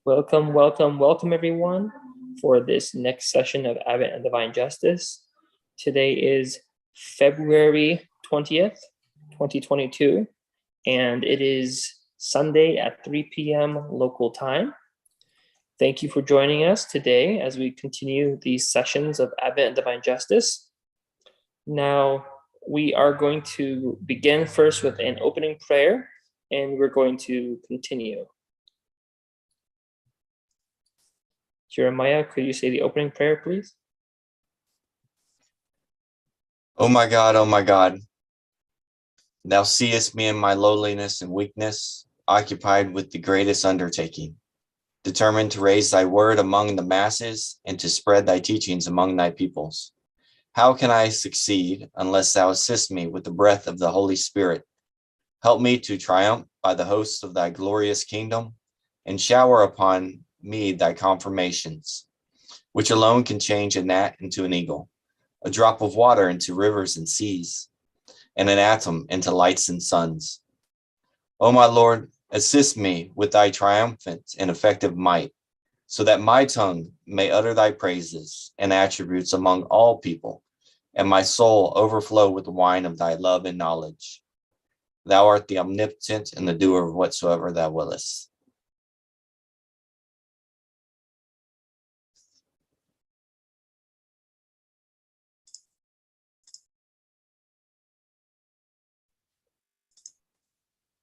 Welcome, welcome, welcome, everyone, for this next session of Advent and Divine Justice. Today is February 20th, 2022, and it is Sunday at 3 p.m. local time. Thank you for joining us today as we continue these sessions of Advent and Divine Justice. Now, we are going to begin first with an opening prayer, and we're going to continue. Jeremiah, could you say the opening prayer, please? O my God, thou seest me in my lowliness and weakness, occupied with the greatest undertaking, determined to raise thy word among the masses and to spread thy teachings among thy peoples. How can I succeed unless thou assist me with the breath of the Holy Spirit? Help me to triumph by the hosts of thy glorious kingdom, and shower upon me thy confirmations, which alone can change a gnat into an eagle, a drop of water into rivers and seas, and an atom into lights and suns. O my Lord, assist me with thy triumphant and effective might, so that my tongue may utter thy praises and attributes among all people, and my soul overflow with the wine of thy love and knowledge. Thou art the omnipotent and the doer of whatsoever thou willest.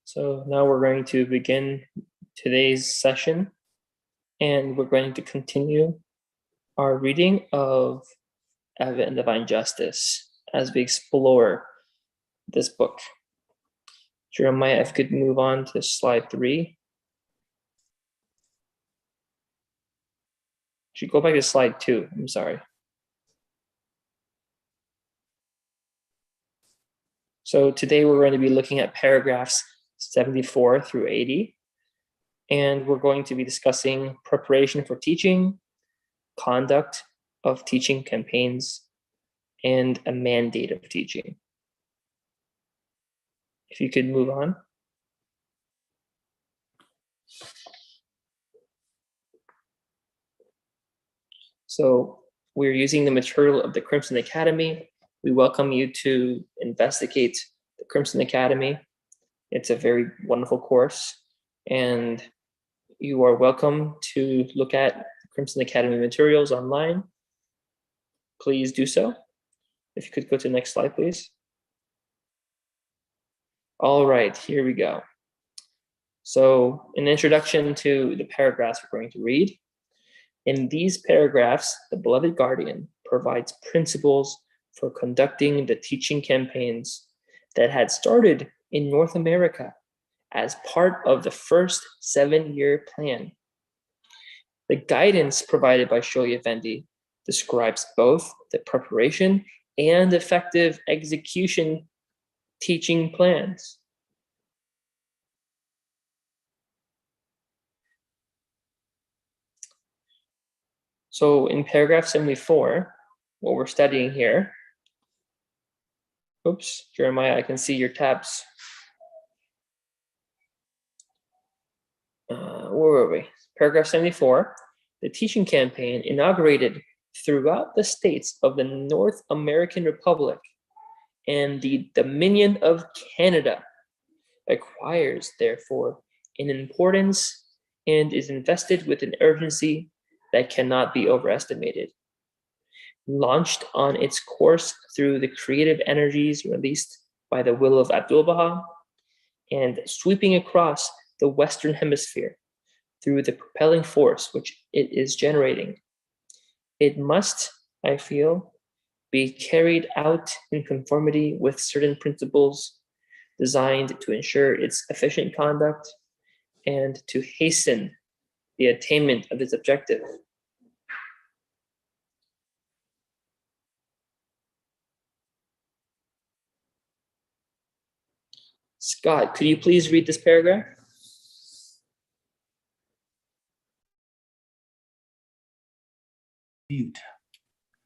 So now we're going to begin today's session, and we're going to continue our reading of Advent and Divine Justice as we explore this book. Jeremiah, if you could move on to slide 3. Should go back to slide 2. I'm sorry. So today we're going to be looking at paragraphs 74 through 80, and we're going to be discussing preparation for teaching, conduct of teaching campaigns, and a mandate of teaching. If you could move on. So we're using the material of the Crimson Academy. We welcome you to investigate the Crimson Academy. It's a very wonderful course, and you are welcome to look at the Crimson Academy materials online. Please do so. If you could go to the next slide, please. All right, here we go. So an introduction to the paragraphs we're going to read. In these paragraphs, the beloved guardian provides principles for conducting the teaching campaigns that had started in North America as part of the first 7-year plan. The guidance provided by Shoghi Effendi describes both the preparation and effective execution teaching plans. So in paragraph 74, what we're studying here, oops, Jeremiah, I can see your tabs. Where were we? Paragraph 74, the teaching campaign inaugurated throughout the states of the North American Republic and the Dominion of Canada acquires, therefore, an importance and is invested with an urgency that cannot be overestimated. Launched on its course through the creative energies released by the will of Abdul Bahad, and sweeping across the Western Hemisphere through the propelling force which it is generating. It must, I feel, be carried out in conformity with certain principles designed to ensure its efficient conduct and to hasten the attainment of its objective. Scott, could you please read this paragraph? Mute.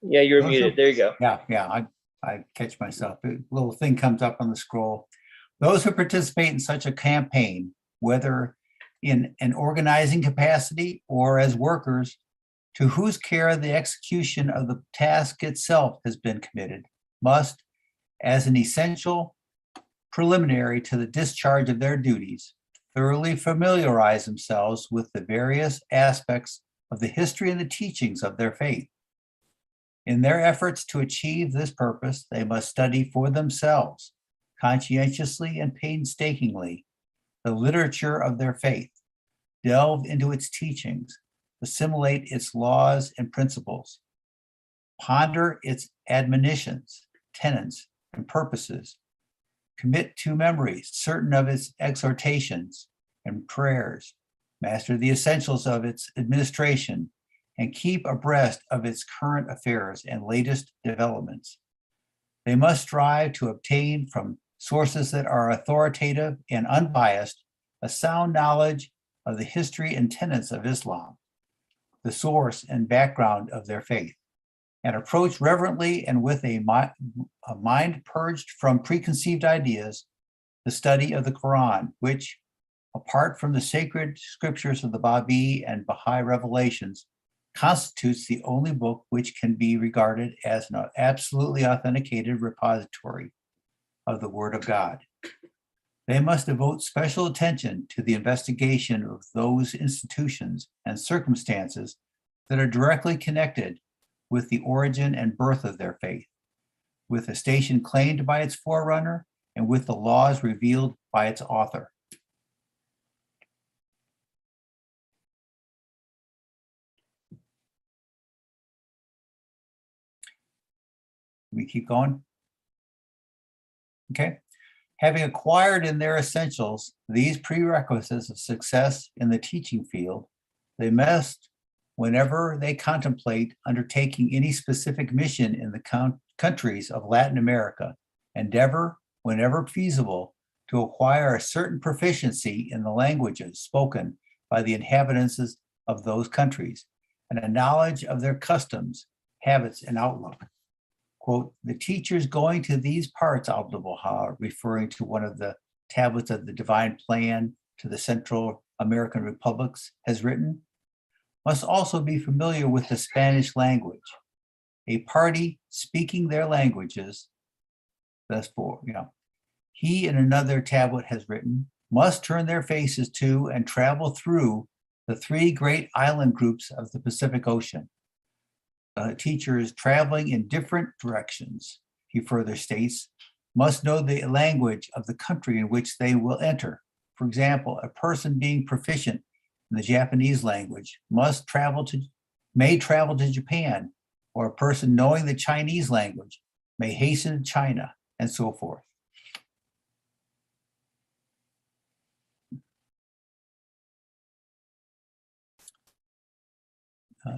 Yeah, you're muted. There you go. Yeah, I catch myself. A little thing comes up on the scroll. Those who participate in such a campaign, whether in an organizing capacity or as workers to whose care the execution of the task itself has been committed, must, as an essential preliminary to the discharge of their duties, thoroughly familiarize themselves with the various aspects of the history and the teachings of their faith. In their efforts to achieve this purpose, they must study for themselves, conscientiously and painstakingly, the literature of their faith, delve into its teachings, assimilate its laws and principles, ponder its admonitions, tenets, and purposes, commit to memory certain of its exhortations and prayers, master the essentials of its administration, and keep abreast of its current affairs and latest developments. They must strive to obtain from sources that are authoritative and unbiased a sound knowledge of the history and tenets of Islam, the source and background of their faith, and approach reverently and with a mind purged from preconceived ideas the study of the Quran, which, apart from the sacred scriptures of the Bahá'í and Bahá'í revelations, constitutes the only book which can be regarded as an absolutely authenticated repository of the Word of God. They must devote special attention to the investigation of those institutions and circumstances that are directly connected with the origin and birth of their faith, with the station claimed by its forerunner, and with the laws revealed by its author. We keep going. Okay. Having acquired in their essentials these prerequisites of success in the teaching field, they must, whenever they contemplate undertaking any specific mission in the countries of Latin America, endeavor, whenever feasible, to acquire a certain proficiency in the languages spoken by the inhabitants of those countries, and a knowledge of their customs, habits, and outlook. Quote, the teachers going to these parts, Abdul, referring to one of the tablets of the divine plan to the Central American republics, has written, must also be familiar with the Spanish language. A party speaking their languages, thus for, he in another tablet has written, must turn their faces to and travel through the three great island groups of the Pacific Ocean. Teachers traveling in different directions, he further states, must know the language of the country in which they will enter. For example, a person being proficient in the Japanese language may travel to Japan, or a person knowing the Chinese language may hasten to China, and so forth.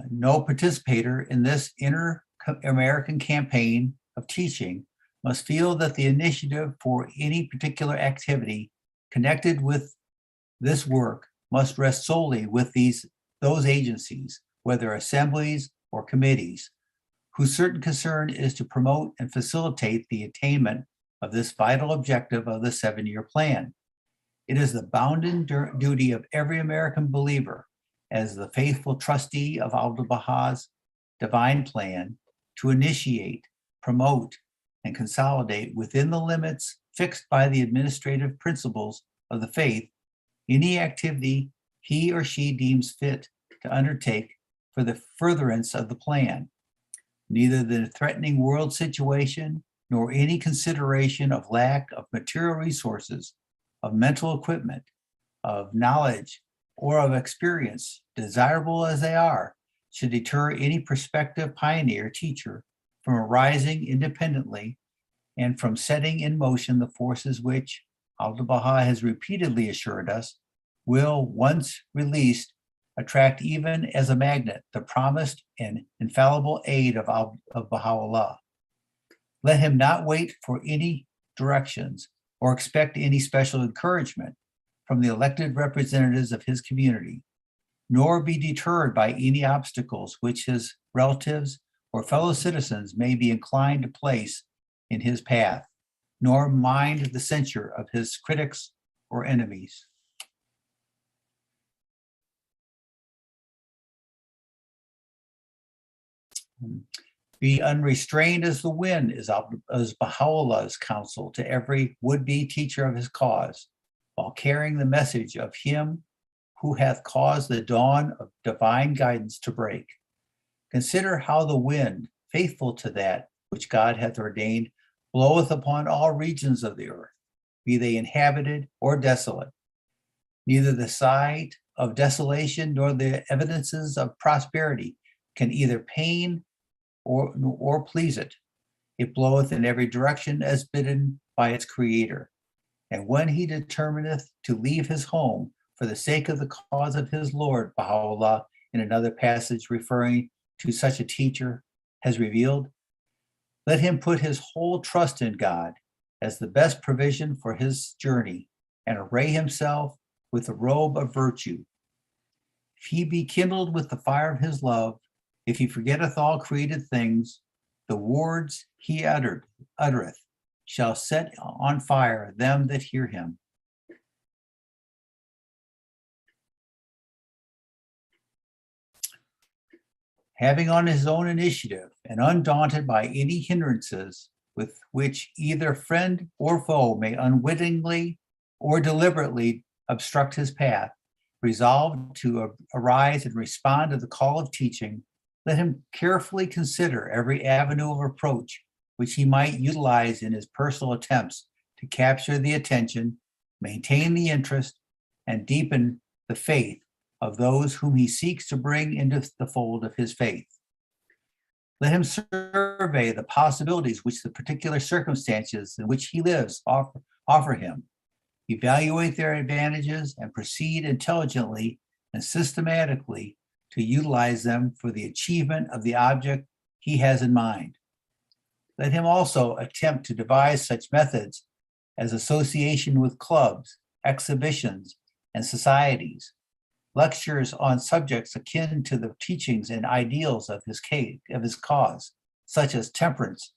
No participator in this inter-American campaign of teaching must feel that the initiative for any particular activity connected with this work must rest solely with those agencies, whether assemblies or committees, whose certain concern is to promote and facilitate the attainment of this vital objective of the 7-year plan. It is the bounden duty of every American believer, as the faithful trustee of Abdul-Bahá's divine plan, to initiate, promote, and consolidate within the limits fixed by the administrative principles of the faith any activity he or she deems fit to undertake for the furtherance of the plan. Neither the threatening world situation nor any consideration of lack of material resources, of mental equipment, of knowledge, or of experience, desirable as they are, should deter any prospective pioneer teacher from arising independently and from setting in motion the forces which, Abdul-Bahá has repeatedly assured us, will, once released, attract even as a magnet the promised and infallible aid of Baha'u'llah. Let him not wait for any directions or expect any special encouragement from the elected representatives of his community, nor be deterred by any obstacles which his relatives or fellow citizens may be inclined to place in his path, nor mind the censure of his critics or enemies. Be unrestrained as the wind is Baha'u'llah's counsel to every would-be teacher of his cause, while carrying the message of him who hath caused the dawn of divine guidance to break. Consider how the wind, faithful to that which God hath ordained, bloweth upon all regions of the earth, be they inhabited or desolate. Neither the sight of desolation nor the evidences of prosperity can either pain or please it. It bloweth in every direction as bidden by its creator. And when he determineth to leave his home for the sake of the cause of his Lord, Baha'u'llah, in another passage referring to such a teacher, has revealed, let him put his whole trust in God as the best provision for his journey, and array himself with the robe of virtue. If he be kindled with the fire of his love, if he forgetteth all created things, the words he uttereth shall set on fire them that hear him. Having on his own initiative and undaunted by any hindrances with which either friend or foe may unwittingly or deliberately obstruct his path, resolved to arise and respond to the call of teaching, let him carefully consider every avenue of approach which he might utilize in his personal attempts to capture the attention, maintain the interest, and deepen the faith of those whom he seeks to bring into the fold of his faith. Let him survey the possibilities which the particular circumstances in which he lives offer him, evaluate their advantages, and proceed intelligently and systematically to utilize them for the achievement of the object he has in mind. Let him also attempt to devise such methods as association with clubs, exhibitions, and societies, lectures on subjects akin to the teachings and ideals of his cause, such as temperance,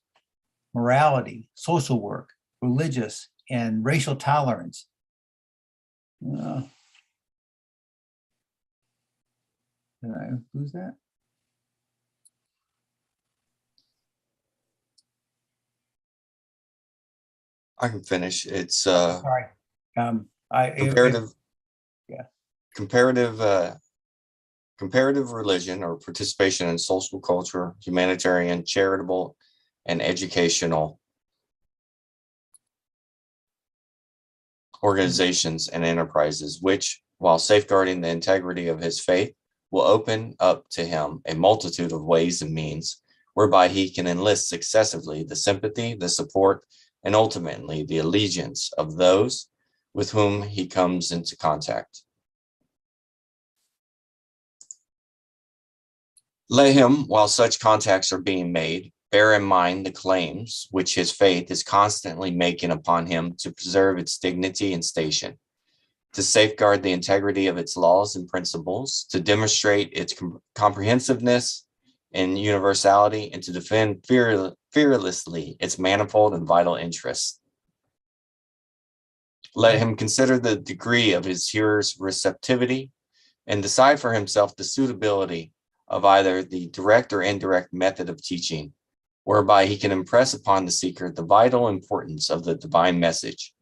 morality, social work, religious and racial tolerance. Did I lose that? I can finish. It's Sorry. comparative. Yeah. Comparative religion or participation in social, culture, humanitarian, charitable, and educational organizations and enterprises, which, while safeguarding the integrity of his faith, will open up to him a multitude of ways and means whereby he can enlist successively the sympathy, the support, and ultimately the allegiance of those with whom he comes into contact. Let him, while such contacts are being made, bear in mind the claims which his faith is constantly making upon him to preserve its dignity and station, to safeguard the integrity of its laws and principles, to demonstrate its comprehensiveness and universality, and to defend fearlessly its manifold and vital interests. Let him consider the degree of his hearers' receptivity and decide for himself the suitability of either the direct or indirect method of teaching, whereby he can impress upon the seeker the vital importance of the divine message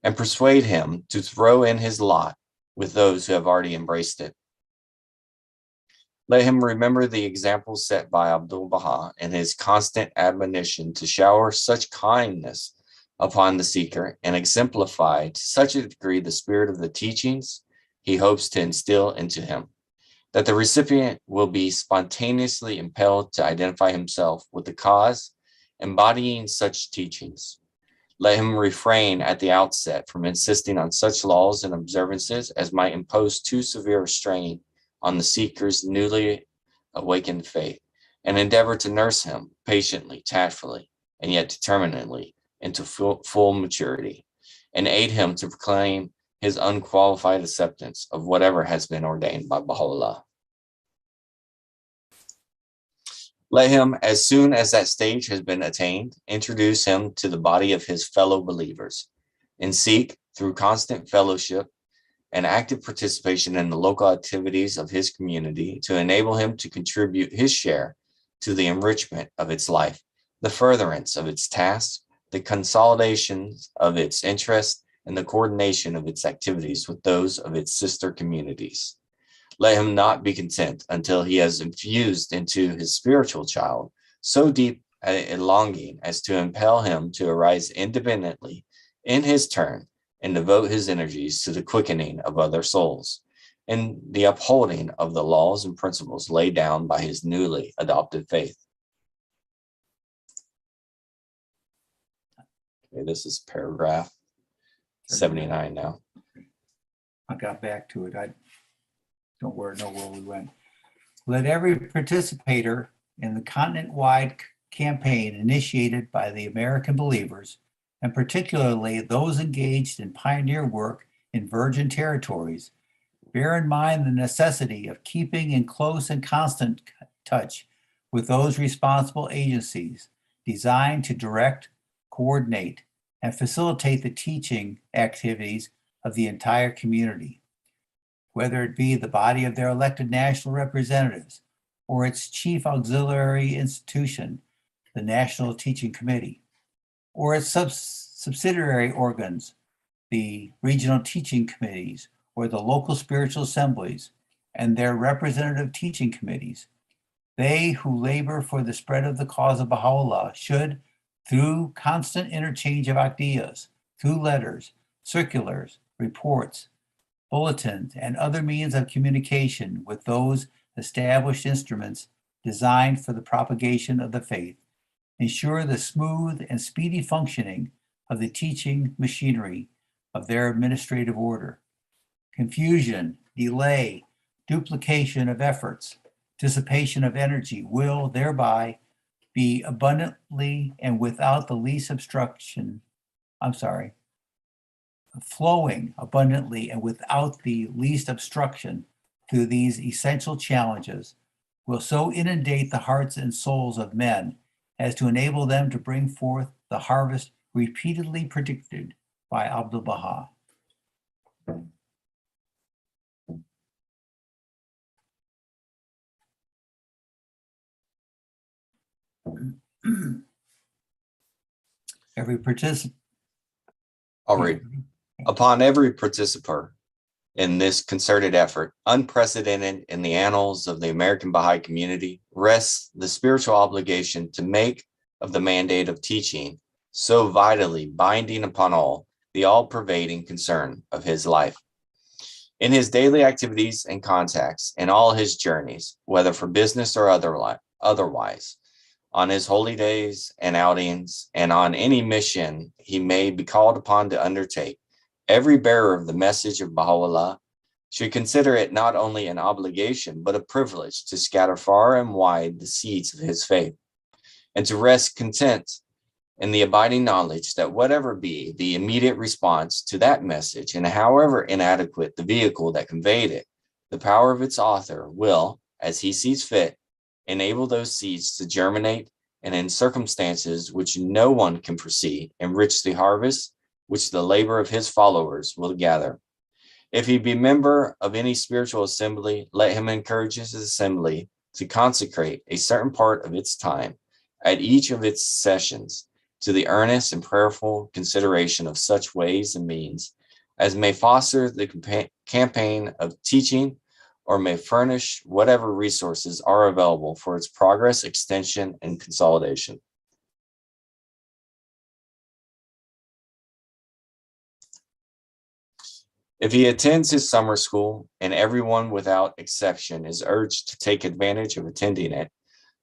and persuade him to throw in his lot with those who have already embraced it. Let him remember the examples set by Abdul Bahá and his constant admonition to shower such kindness upon the seeker and exemplify to such a degree the spirit of the teachings he hopes to instill into him, that the recipient will be spontaneously impelled to identify himself with the cause embodying such teachings. Let him refrain at the outset from insisting on such laws and observances as might impose too severe a strain on the seeker's newly awakened faith, and endeavor to nurse him patiently, tactfully, and yet determinedly into full maturity, and aid him to proclaim his unqualified acceptance of whatever has been ordained by Baha'u'llah. Let him, as soon as that stage has been attained, introduce him to the body of his fellow believers, and seek, through constant fellowship and active participation in the local activities of his community, to enable him to contribute his share to the enrichment of its life, the furtherance of its tasks, the consolidation of its interests, and the coordination of its activities with those of its sister communities. Let him not be content until he has infused into his spiritual child so deep a longing as to impel him to arise independently in his turn and devote his energies to the quickening of other souls and the upholding of the laws and principles laid down by his newly adopted faith. Okay, this is paragraph 79 now. I got back to it. I don't know where we went. Let every participator in the continent-wide campaign initiated by the American believers, and particularly those engaged in pioneer work in virgin territories, bear in mind the necessity of keeping in close and constant touch with those responsible agencies designed to direct, coordinate, and facilitate the teaching activities of the entire community, whether it be the body of their elected national representatives or its chief auxiliary institution, the National Teaching Committee, or its subsidiary organs, the regional teaching committees, or the local spiritual assemblies and their representative teaching committees. They who labor for the spread of the cause of Baha'u'llah should, through constant interchange of ideas, through letters, circulars, reports, bulletins, and other means of communication with those established instruments designed for the propagation of the faith, ensure the smooth and speedy functioning of the teaching machinery of their administrative order. Confusion, delay, duplication of efforts, dissipation of energy will thereby be abundantly and without the least obstruction, flowing abundantly and without the least obstruction through these essential challenges will so inundate the hearts and souls of men as to enable them to bring forth the harvest repeatedly predicted by Abdul Baha. Every participant. I'll read. Upon every participator in this concerted effort, unprecedented in the annals of the American Baha'i community, rests the spiritual obligation to make of the mandate of teaching so vitally binding upon all, the all-pervading concern of his life. In his daily activities and contacts, in all his journeys, whether for business or otherwise, on his holy days and outings, and on any mission he may be called upon to undertake, every bearer of the message of Baha'u'llah should consider it not only an obligation, but a privilege to scatter far and wide the seeds of his faith, and to rest content in the abiding knowledge that whatever be the immediate response to that message, and however inadequate the vehicle that conveyed it, the power of its author will, as he sees fit, enable those seeds to germinate, and in circumstances which no one can foresee, enrich the harvest which the labor of his followers will gather. If he be member of any spiritual assembly, let him encourage his assembly to consecrate a certain part of its time at each of its sessions to the earnest and prayerful consideration of such ways and means as may foster the campaign of teaching, or may furnish whatever resources are available for its progress, extension, and consolidation. If he attends his summer school, and everyone without exception is urged to take advantage of attending it,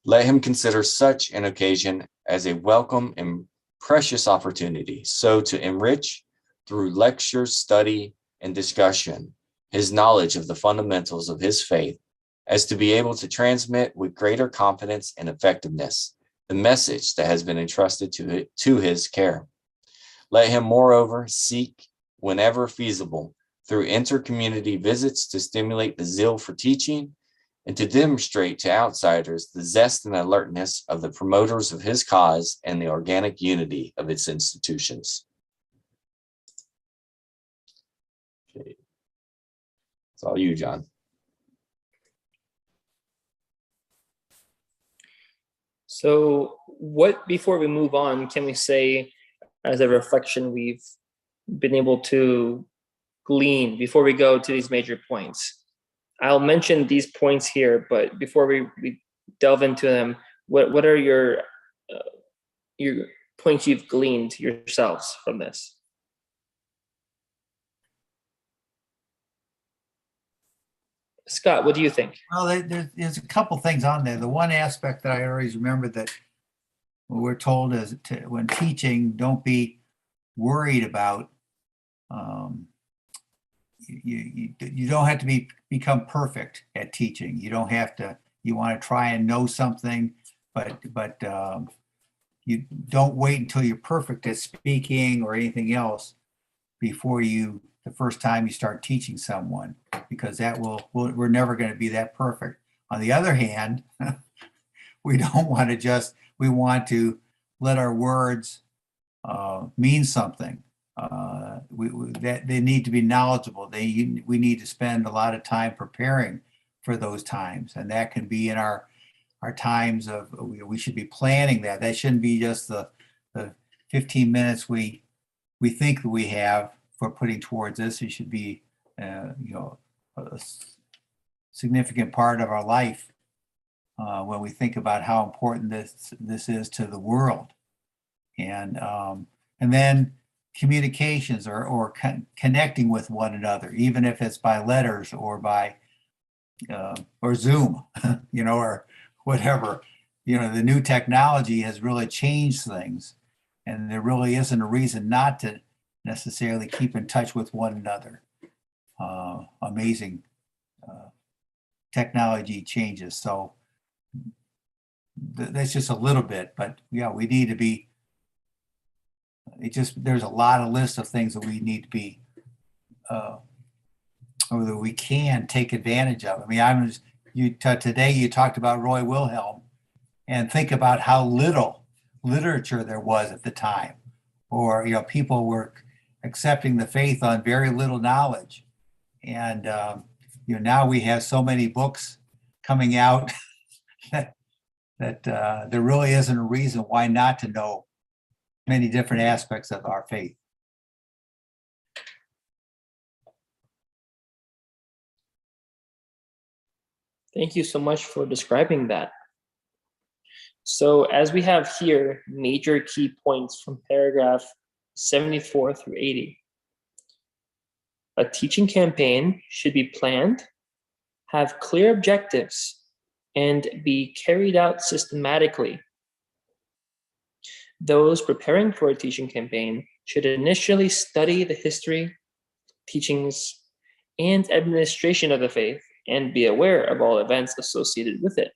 let him consider such an occasion as a welcome and precious opportunity, so to enrich, through lectures, study, and discussion, his knowledge of the fundamentals of his faith, as to be able to transmit with greater confidence and effectiveness the message that has been entrusted to his care. Let him, moreover, seek, whenever feasible, through inter-community visits to stimulate the zeal for teaching and to demonstrate to outsiders the zest and alertness of the promoters of his cause and the organic unity of its institutions. Okay. It's all you, John. So what, before we move on, can we say as a reflection we've been able to glean before we go to these major points? I'll mention these points here, but before we delve into them, what are your points you've gleaned yourselves from this? Scott, what do you think? Well, there's a couple things on there. The one aspect that I always remember that we're told is when teaching, don't be worried about. You don't have to become perfect at teaching. You don't have to. You want to try and know something, but you don't wait until you're perfect at speaking or anything else before the first time you start teaching someone, because we're never going to be that perfect. On the other hand, we don't want to we want to let our words mean something. That they need to be knowledgeable. We need to spend a lot of time preparing for those times, and that can be in our times of we should be planning that. That shouldn't be just the 15 minutes we think that we have for putting towards this. It should be a significant part of our life when we think about how important this is to the world, and then communications or connecting with one another, even if it's by letters or by or Zoom, or whatever. The new technology has really changed things, and there really isn't a reason not to necessarily keep in touch with one another. Amazing technology changes. So that's just a little bit, but yeah, we need to be. There's a lot of lists of things that we need to be, or that we can take advantage of. I mean, today you talked about Roy Wilhelm, and think about how little literature there was at the time, or people were accepting the faith on very little knowledge, and now we have so many books coming out that there really isn't a reason why not to know many different aspects of our faith. Thank you so much for describing that. So as we have here, major key points from paragraph 74 through 80. A teaching campaign should be planned, have clear objectives, and be carried out systematically. Those preparing for a teaching campaign should initially study the history, teachings, and administration of the faith, and be aware of all events associated with it.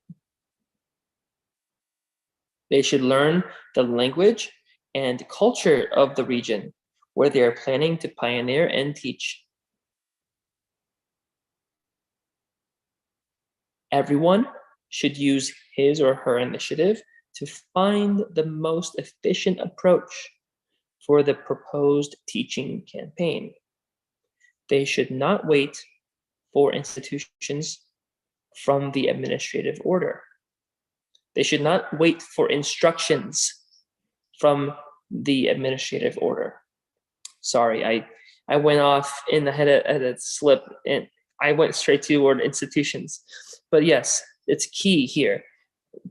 They should learn the language and culture of the region where they are planning to pioneer and teach. Everyone should use his or her initiative to find the most efficient approach for the proposed teaching campaign. They should not wait for institutions from the administrative order. They should not wait for instructions from the administrative order. Sorry, I went off in the head at a slip, and I went straight to the word institutions. But yes, it's key here.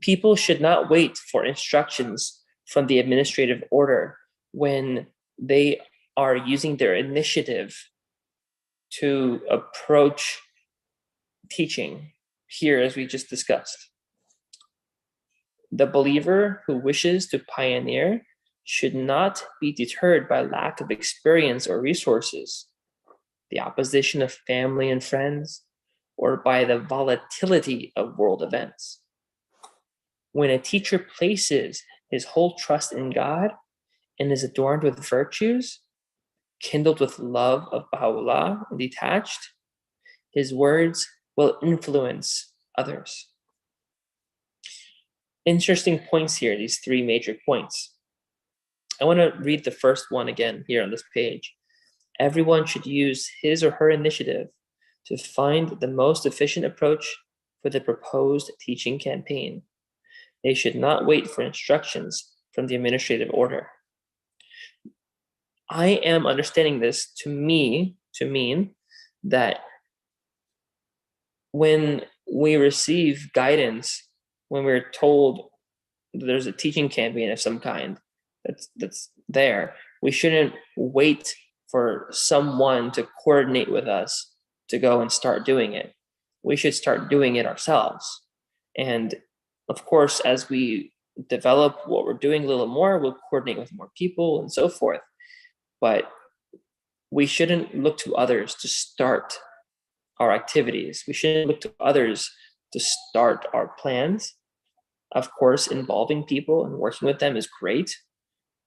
People should not wait for instructions from the administrative order when they are using their initiative to approach teaching here, as we just discussed. The believer who wishes to pioneer should not be deterred by lack of experience or resources, the opposition of family and friends, or by the volatility of world events. When a teacher places his whole trust in God and is adorned with virtues, kindled with love of Baha'u'llah and detached, his words will influence others. Interesting points here, these three major points. I want to read the first one again here on this page. Everyone should use his or her initiative to find the most efficient approach for the proposed teaching campaign. They should not wait for instructions from the administrative order. I am understanding this to mean that when we receive guidance, when we're told there's a teaching campaign of some kind that's there, we shouldn't wait for someone to coordinate with us to go and start doing it. We should start doing it ourselves. And of course, as we develop what we're doing a little more, we'll coordinate with more people and so forth. But we shouldn't look to others to start our activities. We shouldn't look to others to start our plans. Of course, involving people and working with them is great,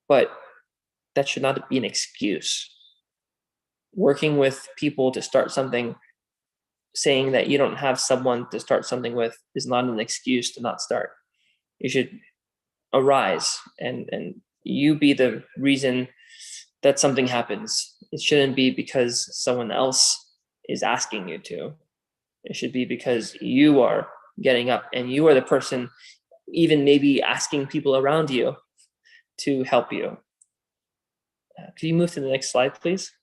but that should not be an excuse. Working with people to start something, saying that you don't have someone to start something with, is not an excuse to not start. You should arise and you be the reason that something happens. It shouldn't be because someone else is asking you to. It should be because you are getting up and you are the person even maybe asking people around you to help you. Could you move to the next slide, please?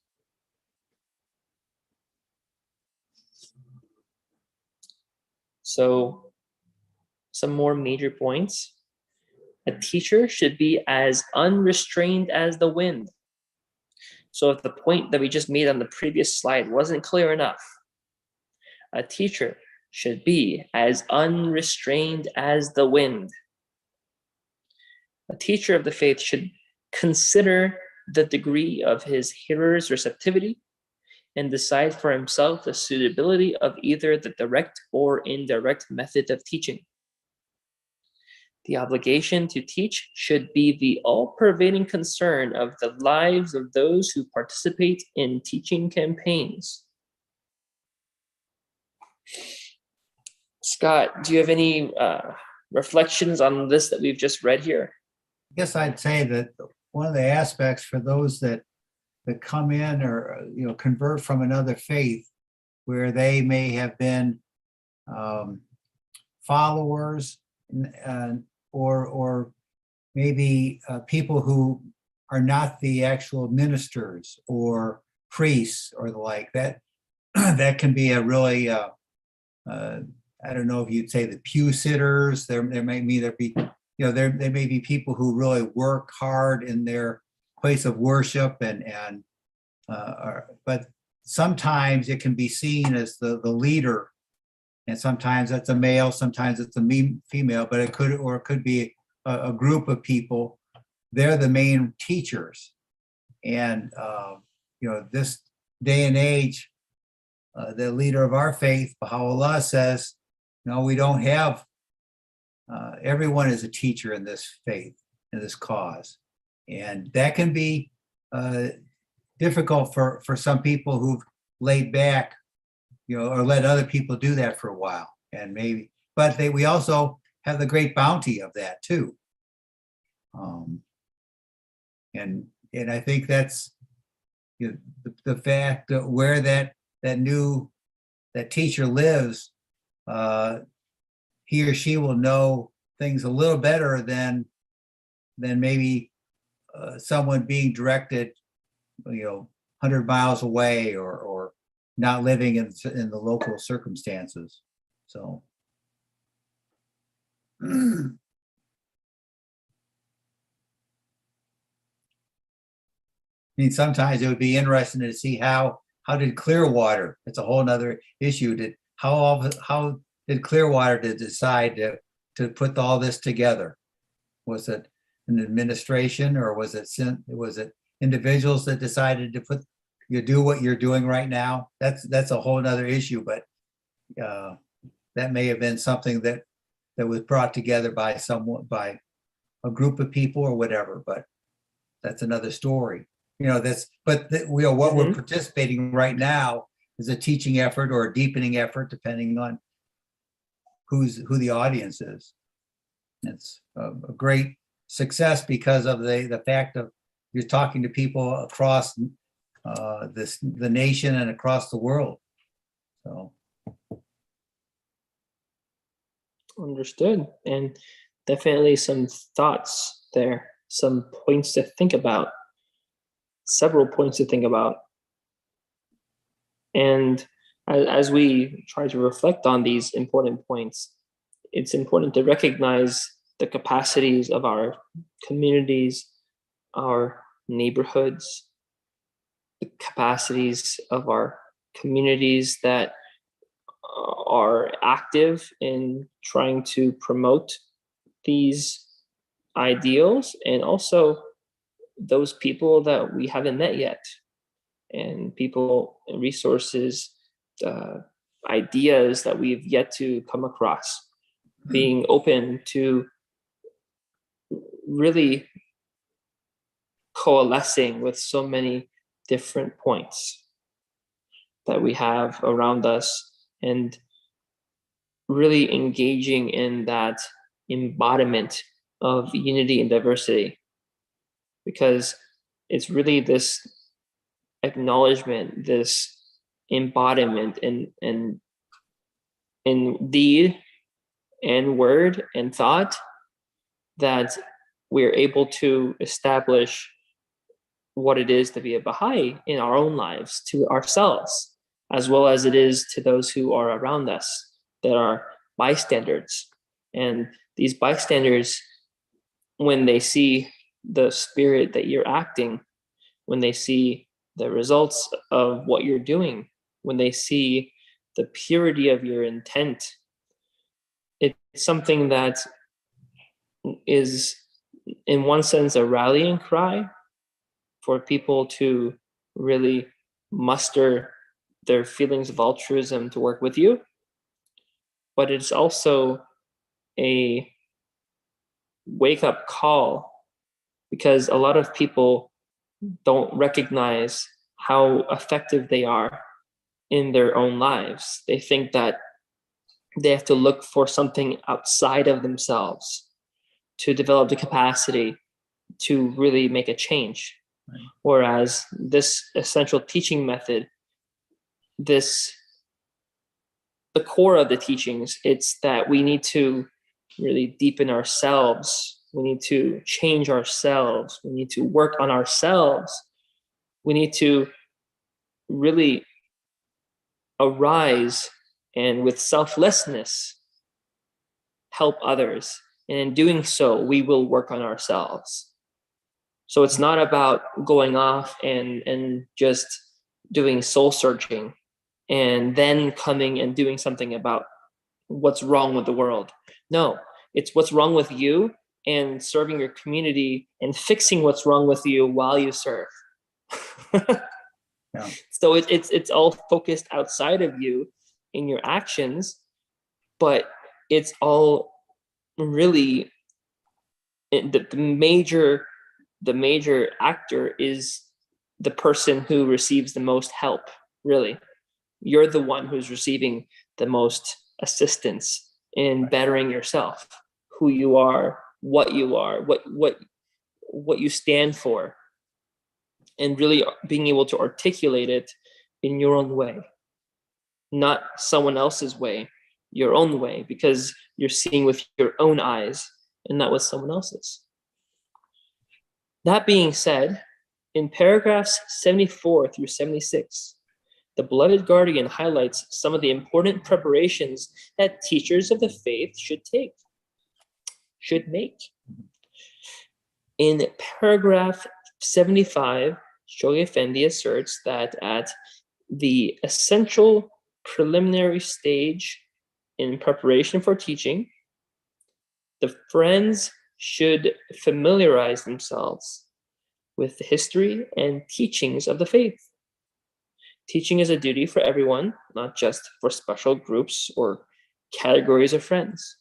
So some more major points. A teacher should be as unrestrained as the wind. So if the point that we just made on the previous slide wasn't clear enough, a teacher should be as unrestrained as the wind. A teacher of the faith should consider the degree of his hearer's receptivity and decide for himself the suitability of either the direct or indirect method of teaching. The obligation to teach should be the all-pervading concern of the lives of those who participate in teaching campaigns. Scott, do you have any reflections on this that we've just read here? I guess I'd say that one of the aspects for those that come in or convert from another faith, where they may have been followers or maybe people who are not the actual ministers or priests or the like, that that can be a really I don't know if you'd say the pew sitters. There may either be there may be people who really work hard in their place of worship but sometimes it can be seen as the leader, and sometimes that's a male, sometimes it's a female, but it could be a group of people. They're the main teachers, and this day and age, the leader of our faith, Baha'u'llah, says, no, we don't have. Everyone is a teacher in this faith, in this cause, and that can be difficult for some people who've laid back, or let other people do that for a while, and maybe. But we also have the great bounty of that too, and I think that's the fact that where that teacher lives, he or she will know things a little better than maybe someone being directed 100 miles away or not living in the local circumstances. So I mean, sometimes it would be interesting to see how did Clearwater, it's a whole nother issue, how did Clearwater decide to put all this together? Was it an administration, or was it individuals that decided to do what you're doing right now? That's a whole nother issue, but that may have been something that was brought together by a group of people or whatever, but that's another story. What we're participating right now is a teaching effort or a deepening effort, depending on who the audience is. It's a great success because of the fact of you're talking to people across the nation and across the world. So understood. And definitely some thoughts there, some points to think about, several points to think about. And as we try to reflect on these important points, it's important to recognize the capacities of our communities, our neighborhoods, the capacities of our communities that are active in trying to promote these ideals, and also those people that we haven't met yet, and people and resources, ideas that we've yet to come across. Being open to really coalescing with so many different points that we have around us, and really engaging in that embodiment of unity and diversity, because it's really this acknowledgement, this embodiment in deed and word and thought, that we're able to establish what it is to be a Baha'i in our own lives, to ourselves, as well as it is to those who are around us, that are bystanders. And these bystanders, when they see the spirit that you're acting, when they see the results of what you're doing, when they see the purity of your intent, it's something that is, in one sense, a rallying cry for people to really muster their feelings of altruism to work with you. But it's also a wake-up call, because a lot of people don't recognize how effective they are in their own lives. They think that they have to look for something outside of themselves to develop the capacity to really make a change. Right. Whereas this essential teaching method, the core of the teachings, it's that we need to really deepen ourselves. We need to change ourselves. We need to work on ourselves. We need to really arise and, with selflessness, help others. And in doing so, we will work on ourselves. So it's not about going off and just doing soul searching and then coming and doing something about what's wrong with the world. No, it's what's wrong with you, and serving your community and fixing what's wrong with you while you serve. Yeah. So it's all focused outside of you in your actions, but it's all really the major actor is the person who receives the most help. Really, you're the one who's receiving the most assistance in bettering yourself, who you are, what you stand for, and really being able to articulate it in your own way, not someone else's way, your own way, because you're seeing with your own eyes and not with someone else's. That being said, in paragraphs 74 through 76, the beloved guardian highlights some of the important preparations that teachers of the faith should make. In paragraph 75, Shoghi Effendi asserts that at the essential preliminary stage in preparation for teaching, the friends should familiarize themselves with the history and teachings of the faith. Teaching is a duty for everyone, not just for special groups or categories of friends.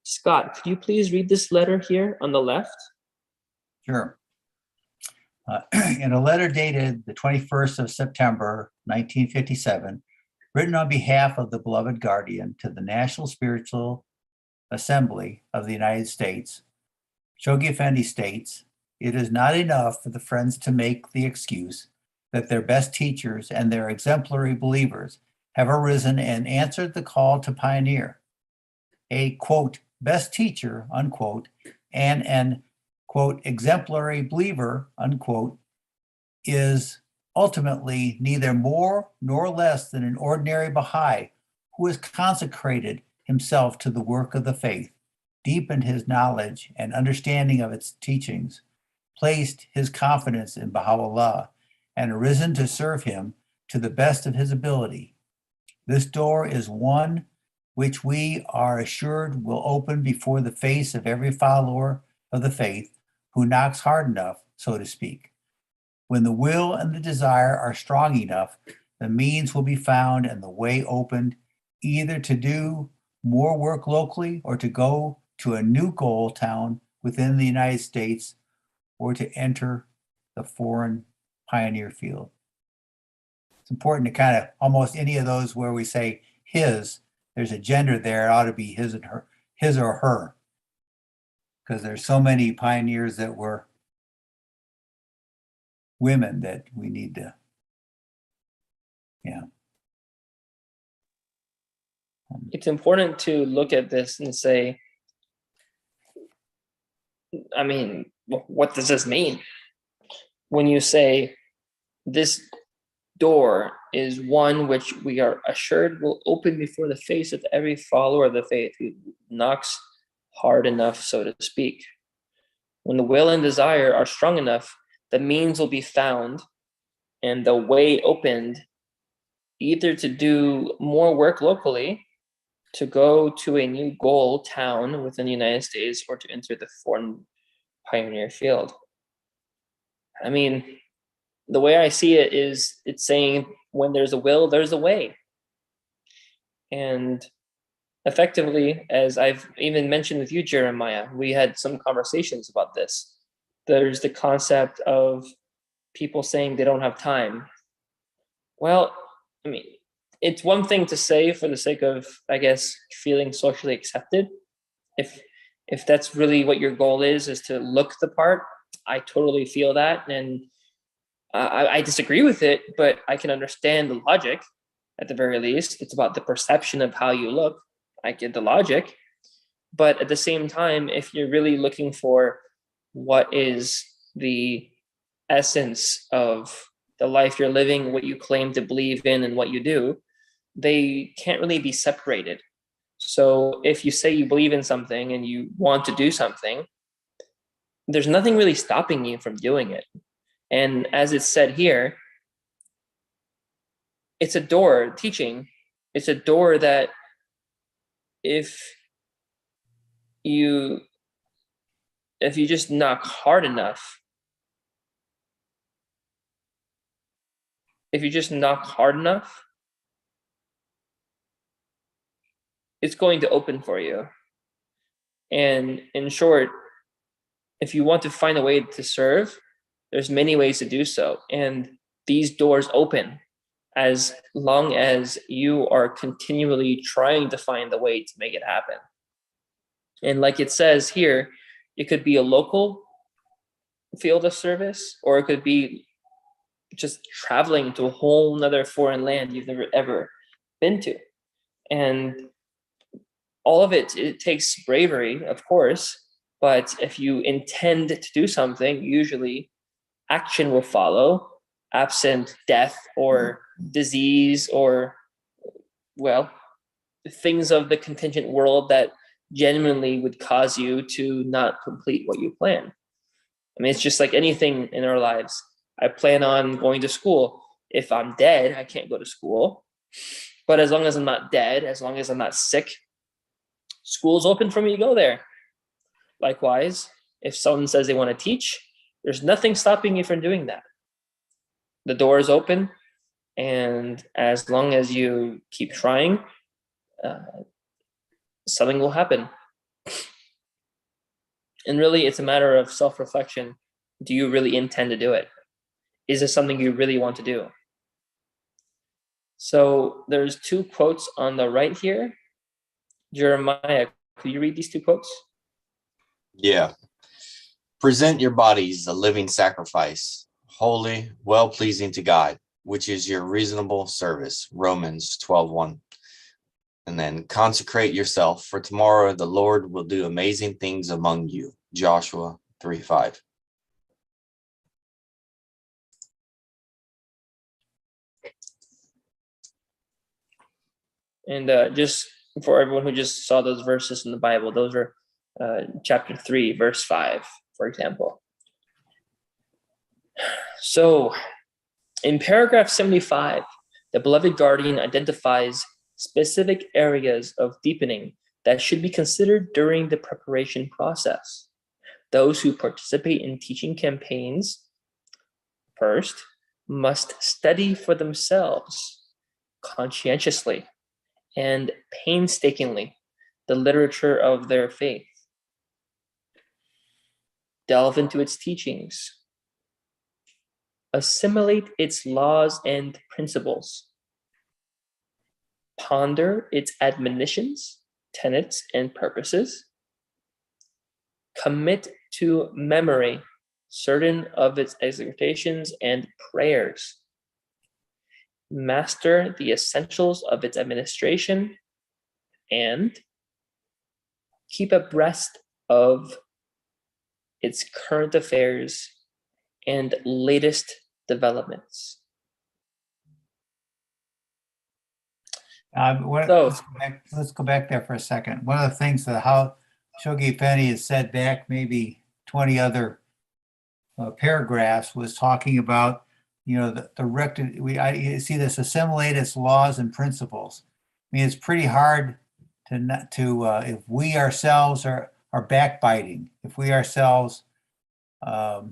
Scott, could you please read this letter here on the left? Sure. In a letter dated the 21st of September, 1957, written on behalf of the beloved guardian to the National Spiritual Assembly of the United States, Shoghi Effendi states, "It is not enough for the friends to make the excuse that their best teachers and their exemplary believers have arisen and answered the call to pioneer. a, quote, best teacher, unquote, and an, quote, exemplary believer, unquote, is ultimately neither more nor less than an ordinary Baha'i who has consecrated himself to the work of the faith, deepened his knowledge and understanding of its teachings, placed his confidence in Baha'u'llah, and arisen to serve him to the best of his ability. This door is one which we are assured will open before the face of every follower of the faith who knocks hard enough, so to speak. When the will and the desire are strong enough, the means will be found and the way opened either to do more work locally or to go to a new goal town within the United States or to enter the foreign pioneer field. It's important to kind of almost any of those where we say his, there's a gender there, it ought to be his and her, his or her. Because there's so many pioneers that were women that we need to, yeah. It's important to look at this and say, I mean, what does this mean? When you say this door is one which we are assured will open before the face of every follower of the faith who knocks hard enough, so to speak. When the will and desire are strong enough, the means will be found and the way opened either to do more work locally, to go to a new goal town within the United States, or to enter the foreign pioneer field. I mean, the way I see it is it's saying when there's a will, there's a way. And effectively, as I've even mentioned with you, Jeremiah, we had some conversations about this. There's the concept of people saying they don't have time. Well, I mean, it's one thing to say for the sake of, I guess, feeling socially accepted. If that's really what your goal is to look the part, I totally feel that. And I disagree with it, but I can understand the logic at the very least. It's about the perception of how you look. I get the logic. But at the same time, if you're really looking for what is the essence of the life you're living, what you claim to believe in and what you do, they can't really be separated. So if you say you believe in something and you want to do something, there's nothing really stopping you from doing it. And as it's said here, it's a door, teaching. It's a door that if you just knock hard enough, it's going to open for you. And in short, if you want to find a way to serve, there's many ways to do so. And these doors open as long as you are continually trying to find the way to make it happen. And like it says here, it could be a local field of service, or it could be just traveling to a whole nother foreign land you've never ever been to. And all of it takes bravery, of course, but if you intend to do something, usually action will follow, absent death or disease or, well, things of the contingent world that genuinely would cause you to not complete what you plan. I mean, it's just like anything in our lives. I plan on going to school. If I'm dead, I can't go to school. But as long as I'm not dead, as long as I'm not sick, school's open for me to go there. Likewise, if someone says they want to teach, there's nothing stopping you from doing that. The door is open, and as long as you keep trying, something will happen. And really, it's a matter of self-reflection. Do you really intend to do it? Is this something you really want to do? So there's two quotes on the right here. Jeremiah, could you read these two quotes? Yeah. Present your bodies a living sacrifice, holy, well-pleasing to God, which is your reasonable service. Romans 12:1. And then consecrate yourself, for tomorrow the Lord will do amazing things among you. Joshua 3:5. And just for everyone who just saw those verses in the Bible, those are chapter 3, verse 5, for example. So in paragraph 75, the beloved guardian identifies specific areas of deepening that should be considered during the preparation process. Those who participate in teaching campaigns, first, must study for themselves conscientiously and painstakingly the literature of their faith. Delve into its teachings. Assimilate its laws and principles. Ponder its admonitions, tenets, and purposes. Commit to memory certain of its exhortations and prayers. Master the essentials of its administration, and keep abreast of its current affairs and latest developments. Let's go back there for a second. One of the things that how Shoghi Effendi has said back maybe 20 other paragraphs was talking about, I see this: assimilate its laws and principles. I mean, it's pretty hard if we ourselves are backbiting, if we ourselves have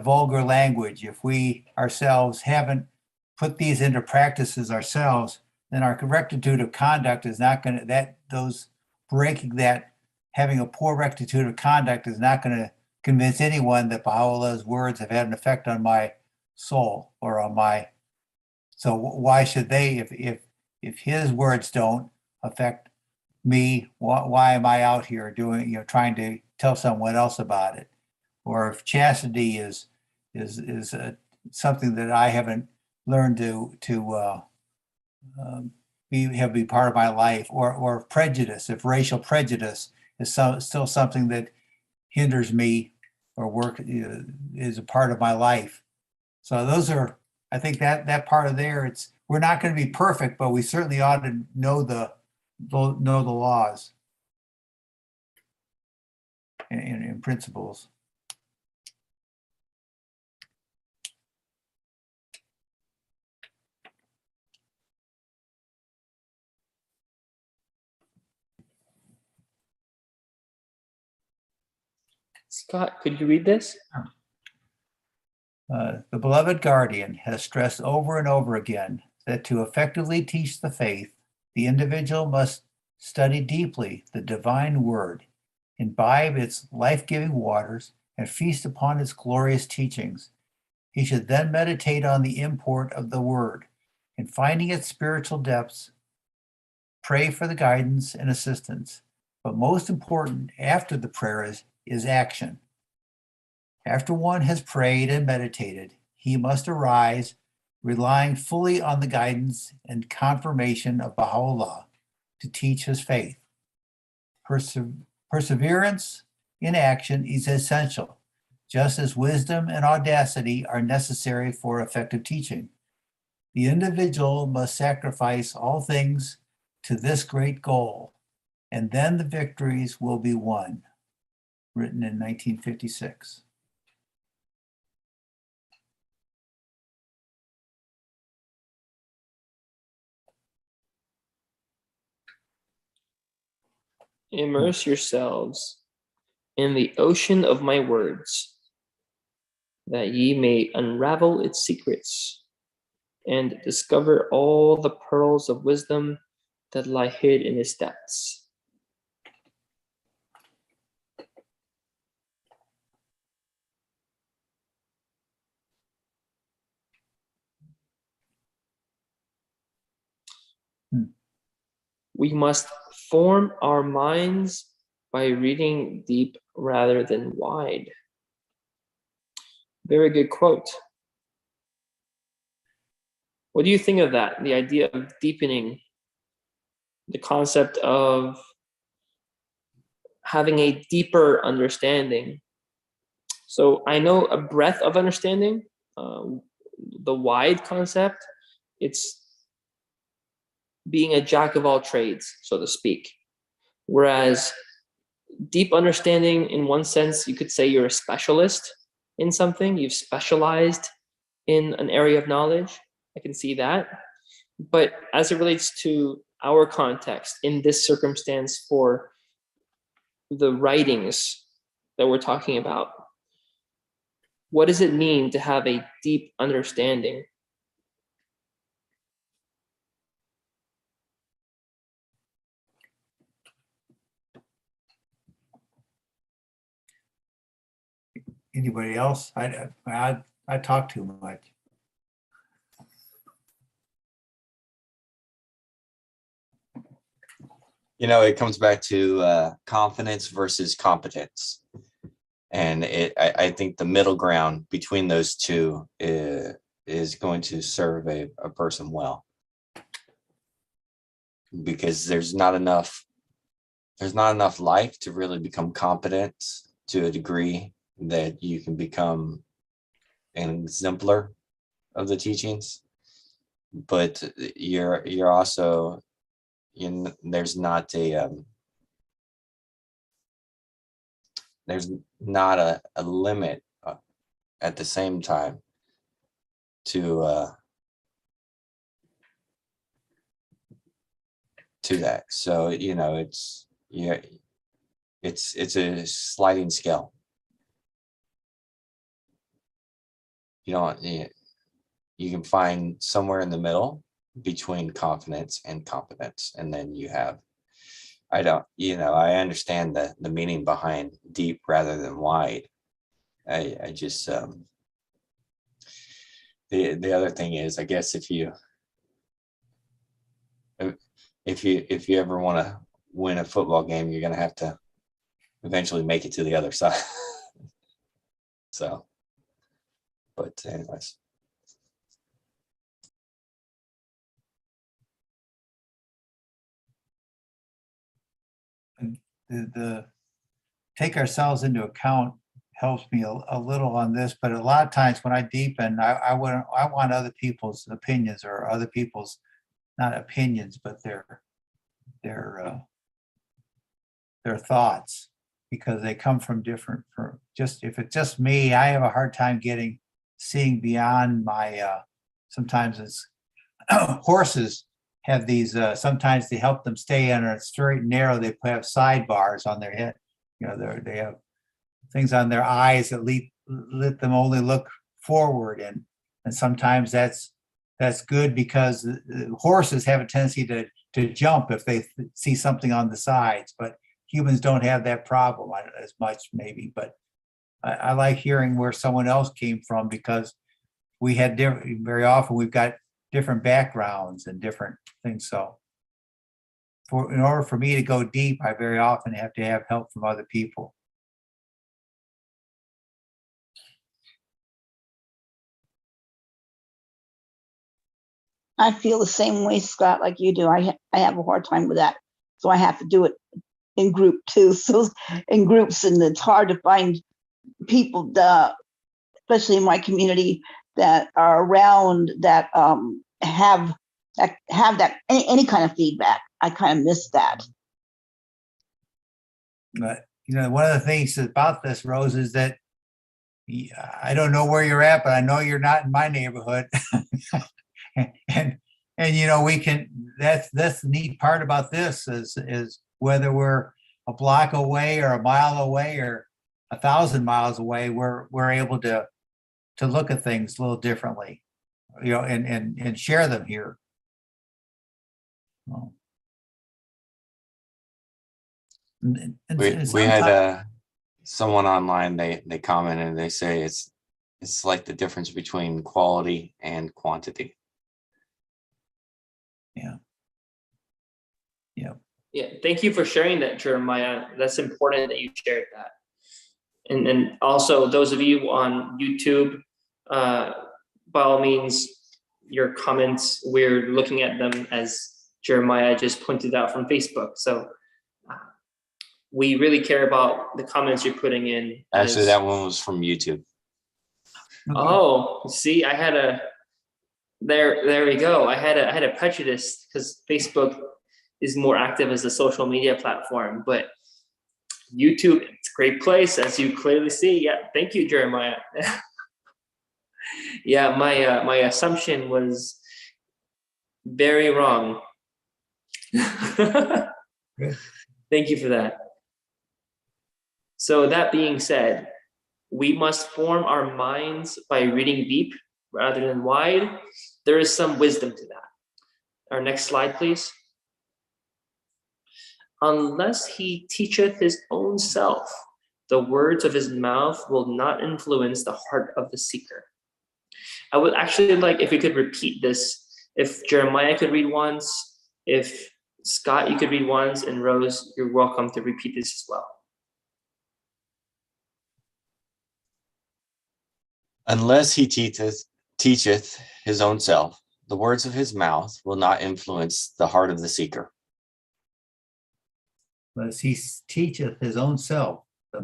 vulgar language, if we ourselves haven't put these into practices ourselves, then our rectitude of conduct is not going to, having a poor rectitude of conduct is not going to convince anyone that Baha'u'llah's words have had an effect on my soul or on my, so why should they, if his words don't affect me, why am I out here trying to tell someone else about it? Or if chastity is something that I haven't learned to be part of my life, or prejudice, if racial prejudice is still something that hinders me or is a part of my life. So those are, I think that part of there, we're not going to be perfect, but we certainly ought to know the laws and principles. Scott, could you read this? The beloved guardian has stressed over and over again that to effectively teach the faith, the individual must study deeply the divine word, imbibe its life-giving waters, and feast upon its glorious teachings. He should then meditate on the import of the word, and finding its spiritual depths, pray for the guidance and assistance. But most important, after the prayer is action. After one has prayed and meditated, he must arise, relying fully on the guidance and confirmation of Baha'u'llah to teach his faith. Perseverance in action is essential, just as wisdom and audacity are necessary for effective teaching. The individual must sacrifice all things to this great goal, and then the victories will be won. Written in 1956. Immerse yourselves in the ocean of my words, that ye may unravel its secrets and discover all the pearls of wisdom that lie hid in its depths. We must form our minds by reading deep rather than wide. Very good quote. What do you think of that? The idea of deepening the concept of having a deeper understanding. So I know a breadth of understanding, the wide concept, it's being a jack of all trades, so to speak. Whereas deep understanding, in one sense, you could say you're a specialist in something, you've specialized in an area of knowledge. I can see that. But as it relates to our context, in this circumstance for the writings that we're talking about, what does it mean to have a deep understanding? Anybody else? I talk too much. You know, it comes back to confidence versus competence. And I think the middle ground between those two is going to serve a person well. Because there's not enough life to really become competent to a degree that you can become an exemplar of the teachings. But you're also, there's not a limit at the same time to that. So it's a sliding scale. You can find somewhere in the middle between confidence and competence, and then you have, I understand the meaning behind deep rather than wide. I just the other thing is, I guess if you ever want to win a football game, you're going to have to eventually make it to the other side. So, but anyways. The take ourselves into account helps me a little on this, but a lot of times when I deepen, I want other people's opinions, or other people's, not opinions, but their thoughts, because they come from different. If it's just me, I have a hard time seeing beyond my. Sometimes it's horses have these. Sometimes they help them stay on a straight and narrow. They have sidebars on their head. They have things on their eyes that let them only look forward, and sometimes that's good, because horses have a tendency to jump if they see something on the sides, but humans don't have that problem as much, maybe. But I like hearing where someone else came from, because we had very often we've got different backgrounds and different things. So in order for me to go deep, I very often have to have help from other people. I feel the same way, Scott, like you do. I have a hard time with that. So I have to do it in group too. So in groups, and it's hard to find people, especially in my community, that are around that have that any kind of feedback. I kind of miss that. But one of the things about this, Rose, is that I don't know where you're at, but I know you're not in my neighborhood. and we can, that's the neat part about this is whether we're a block away or a mile away or 1,000 miles away, we're able to look at things a little differently, and share them here. Well, we had someone online, they commented and they say it's like the difference between quality and quantity. Yeah, thank you for sharing that, Jeremiah. That's important that you shared that. And also those of you on YouTube, by all means, your comments, we're looking at them as Jeremiah just pointed out from Facebook. So we really care about the comments you're putting in. Actually, that one was from YouTube. Oh, see, I had a there we go. I had a prejudice because Facebook is more active as a social media platform, but YouTube, it's a great place, as you clearly see. Yeah, thank you, Jeremiah. Yeah, my assumption was very wrong. Thank you for that. So that being said, we must form our minds by reading deep rather than wide. There is some wisdom to that. Our next slide, please. Unless he teacheth his own self, the words of his mouth will not influence the heart of the seeker. I would actually like if you could repeat this. If Jeremiah could read once, if Scott, you could read once, and Rose, you're welcome to repeat this as well. Unless he teacheth his own self, the words of his mouth will not influence the heart of the seeker. Unless he teacheth his own self, the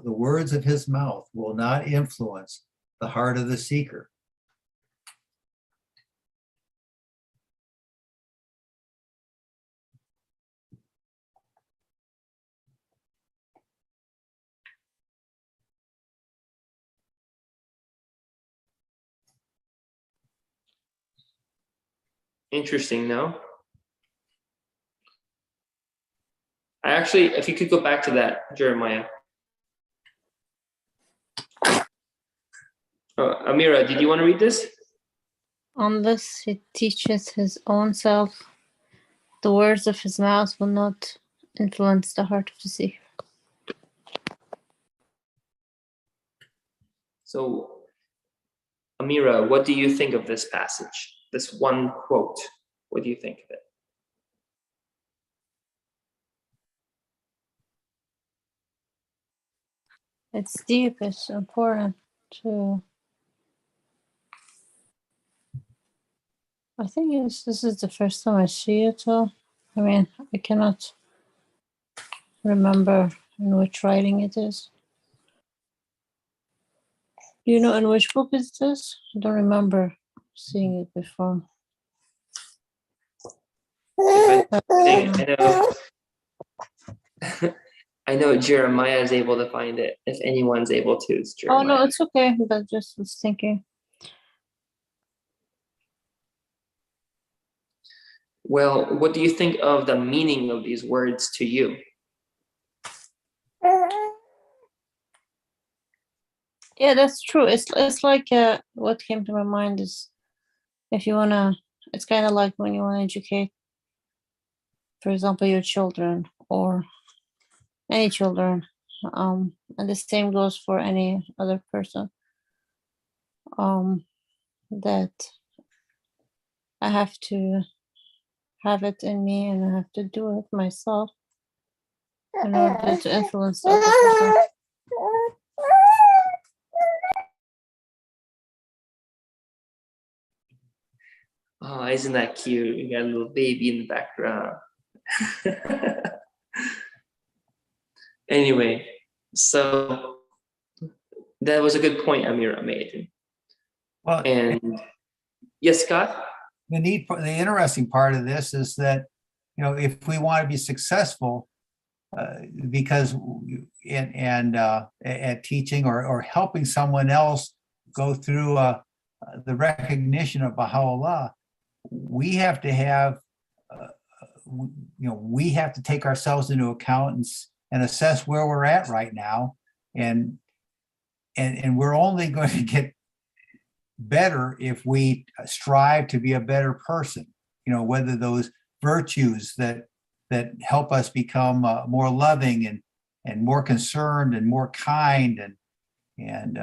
words of his mouth will not influence the heart of the seeker. Interesting, no? I actually, if you could go back to that, Jeremiah. Amira, did you want to read this? Unless he teacheth his own self, the words of his mouth will not influence the heart of the seeker. So, Amira, what do you think of this passage? This one quote, what do you think of it? It's deep, it's important to... I think this is the first time I see it, so I mean, I cannot remember in which writing it is. You know in which book is this? I don't remember seeing it before. I know Jeremiah is able to find it. If anyone's able to, it's Jeremiah. Oh no, it's okay, but just was thinking. Well, what do you think of the meaning of these words to you? Yeah, that's true. It's like what came to my mind is if you wanna, it's kind of like when you want to educate, for example, your children or any children, and the same goes for any other person. That I have to have it in me and I have to do it myself in order to influence the other person. Oh, isn't that cute? You got a little baby in the background. Anyway, so that was a good point Amira made. Well, And yes, Scott? the interesting part of this is that, you know, if we want to be successful, because at teaching or helping someone else go through the recognition of Baha'u'llah, we have to have, we have to take ourselves into account and assess where we're at right now, and we're only going to get better if we strive to be a better person. You know, whether those virtues that help us become more loving and more concerned and more kind and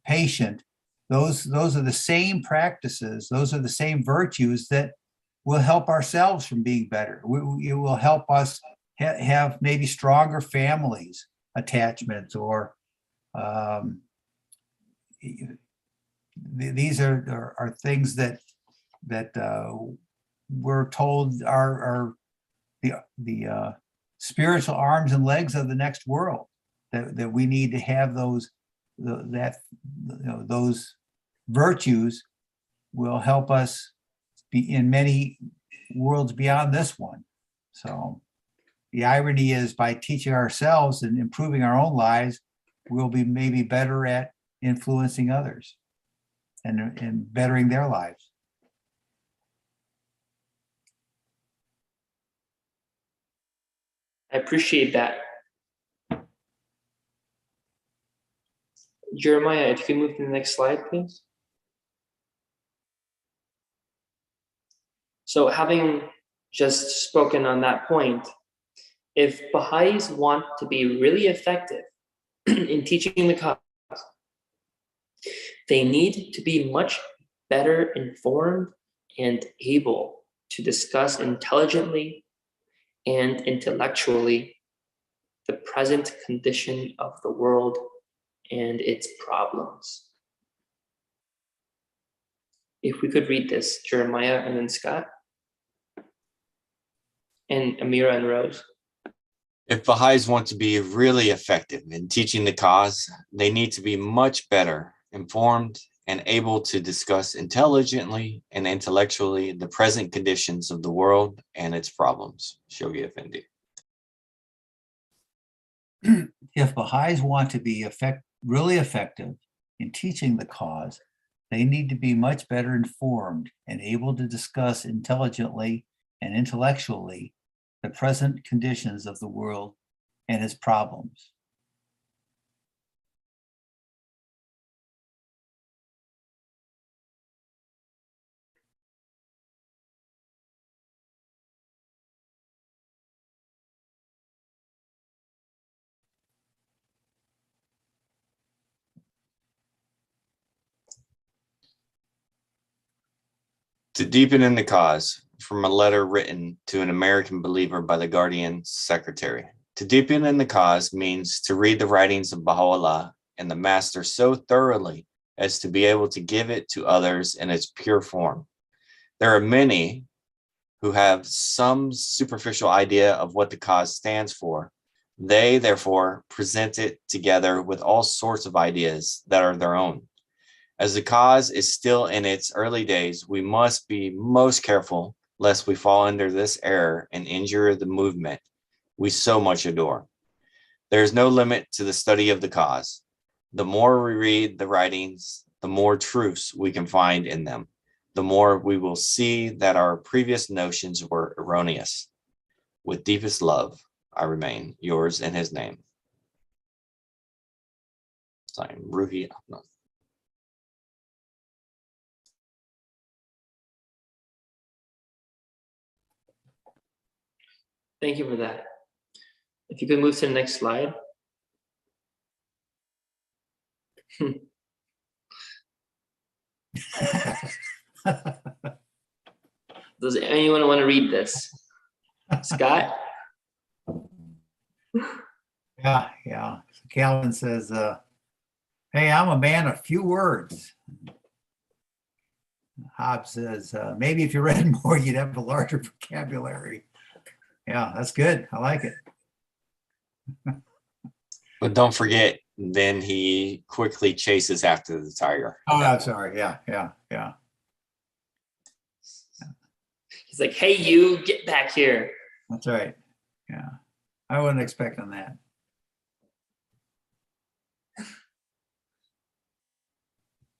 patient. Those are the same practices. Those are the same virtues that will help ourselves from being better. It will help us have maybe stronger families attachments, or these are things that we're told are the spiritual arms and legs of the next world, that we need to have those, those virtues will help us be in many worlds beyond this one. So the irony is, by teaching ourselves and improving our own lives, we'll be maybe better at influencing others and bettering their lives. I appreciate that. Jeremiah, if you can move to the next slide, please. So having just spoken on that point, if Baha'is want to be really effective in teaching the cause, they need to be much better informed and able to discuss intelligently and intellectually the present condition of the world and its problems. If we could read this, Jeremiah and then Scott, and Amira and Rose. If Baha'is want to be really effective in teaching the cause, they need to be much better informed and able to discuss intelligently and intellectually the present conditions of the world and its problems. Shoghi Effendi. If Baha'is want to be really effective in teaching the cause, they need to be much better informed and able to discuss intelligently and intellectually the present conditions of the world and its problems. To deepen in the cause, from a letter written to an American believer by the Guardian's secretary. To deepen in the cause means to read the writings of Baha'u'llah and the Master so thoroughly as to be able to give it to others in its pure form. There are many who have some superficial idea of what the cause stands for. They, therefore, present it together with all sorts of ideas that are their own. As the cause is still in its early days, we must be most careful lest we fall under this error and injure the movement we so much adore. There is no limit to the study of the cause. The more we read the writings, the more truths we can find in them, the more we will see that our previous notions were erroneous. With deepest love, I remain yours in his name. Signed, Ruhi Ahmed. Thank you for that. If you could move to the next slide. Does anyone want to read this? Scott? Yeah. Calvin says, hey, I'm a man of few words. Hobbes says, maybe if you read more, you'd have a larger vocabulary. Yeah, that's good. I like it. But don't forget, then he quickly chases after the tiger. Oh, I'm sorry. Yeah. He's like, hey, you, get back here. That's right. Yeah. I wasn't expecting that.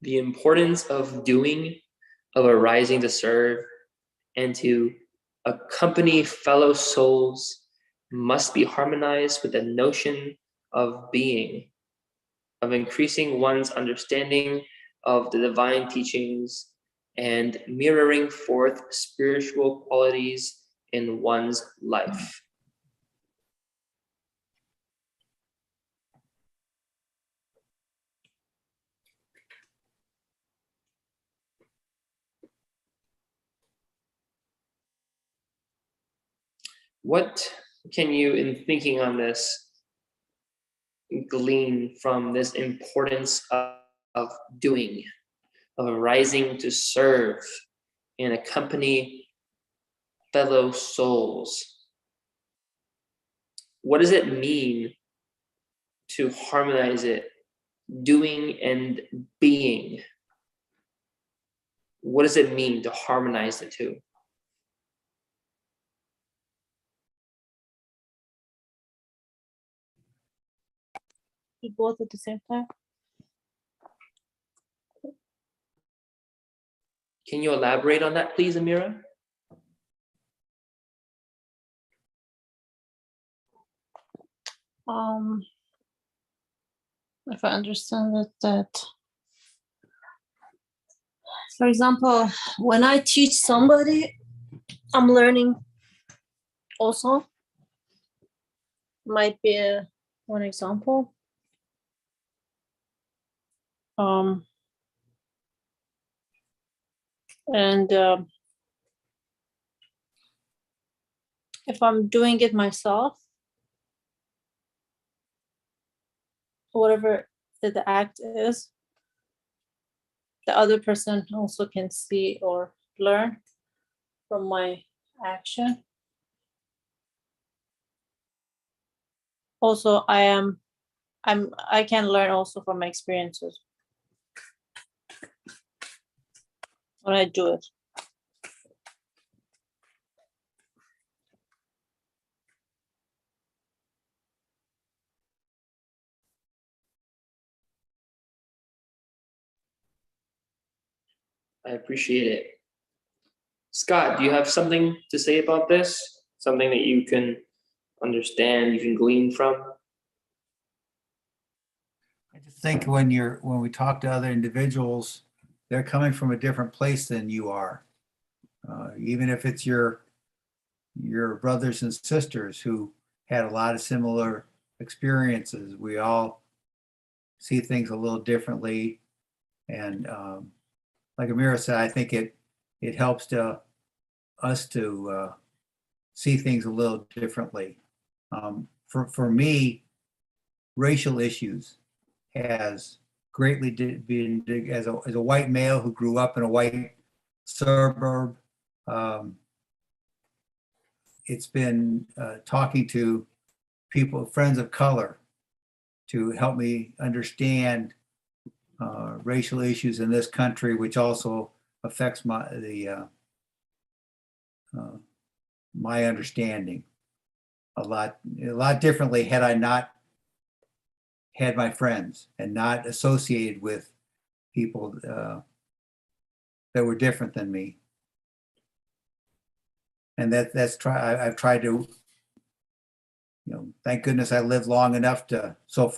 The importance of doing, of arising to serve, and to accompany fellow souls must be harmonized with the notion of being, of increasing one's understanding of the divine teachings and mirroring forth spiritual qualities in one's life. What can you, in thinking on this, glean from this importance of doing, of arising to serve and accompany fellow souls. What does it mean to harmonize it? Doing and being. What does it mean to harmonize the two? Do both at the same time? Can you elaborate on that, please, Amira? If I understand it, that, for example, when I teach somebody, I'm learning also. Might be one example. And if I'm doing it myself, whatever the act is, the other person also can see or learn from my action. Also, I can learn also from my experiences when I do it. I appreciate it. Scott, do you have something to say about this? Something that you can understand, you can glean from? I just think when we talk to other individuals, they're coming from a different place than you are. Even if it's your brothers and sisters who had a lot of similar experiences, we all see things a little differently. And like Amira said, I think it helps us to see things a little differently. For me, racial issues has greatly been, as a white male who grew up in a white suburb, it's been talking to people, friends of color, to help me understand racial issues in this country, which also affects my understanding a lot differently had I not had my friends and not associated with people that were different than me. And I've tried to, thank goodness I lived long enough to put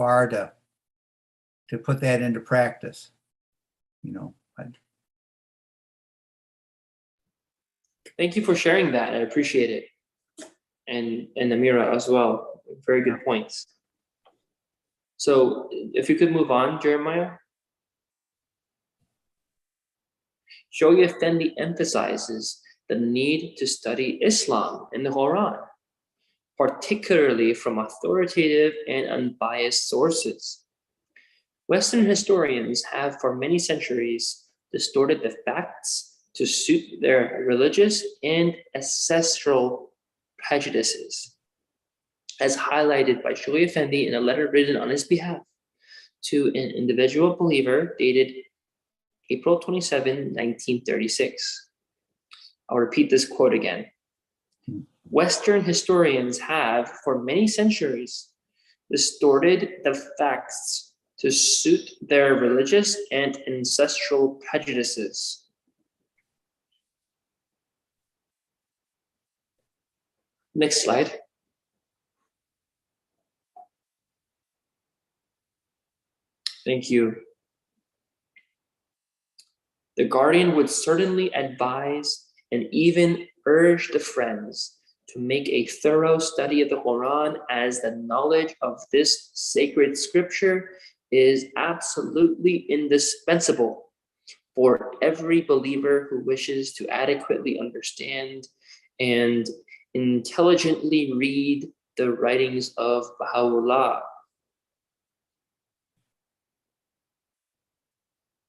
that into practice. Thank you for sharing that. I appreciate it. And Amira as well. Very good points. So if you could move on, Jeremiah. Shoghi Effendi emphasizes the need to study Islam in the Quran, particularly from authoritative and unbiased sources. Western historians have for many centuries distorted the facts to suit their religious and ancestral prejudices, as highlighted by Shoghi Effendi in a letter written on his behalf to an individual believer dated April 27, 1936. I'll repeat this quote again. Western historians have, for many centuries, distorted the facts to suit their religious and ancestral prejudices. Next slide. Thank you. The guardian would certainly advise and even urge the friends to make a thorough study of the Quran, as the knowledge of this sacred scripture is absolutely indispensable for every believer who wishes to adequately understand and intelligently read the writings of Baha'u'llah.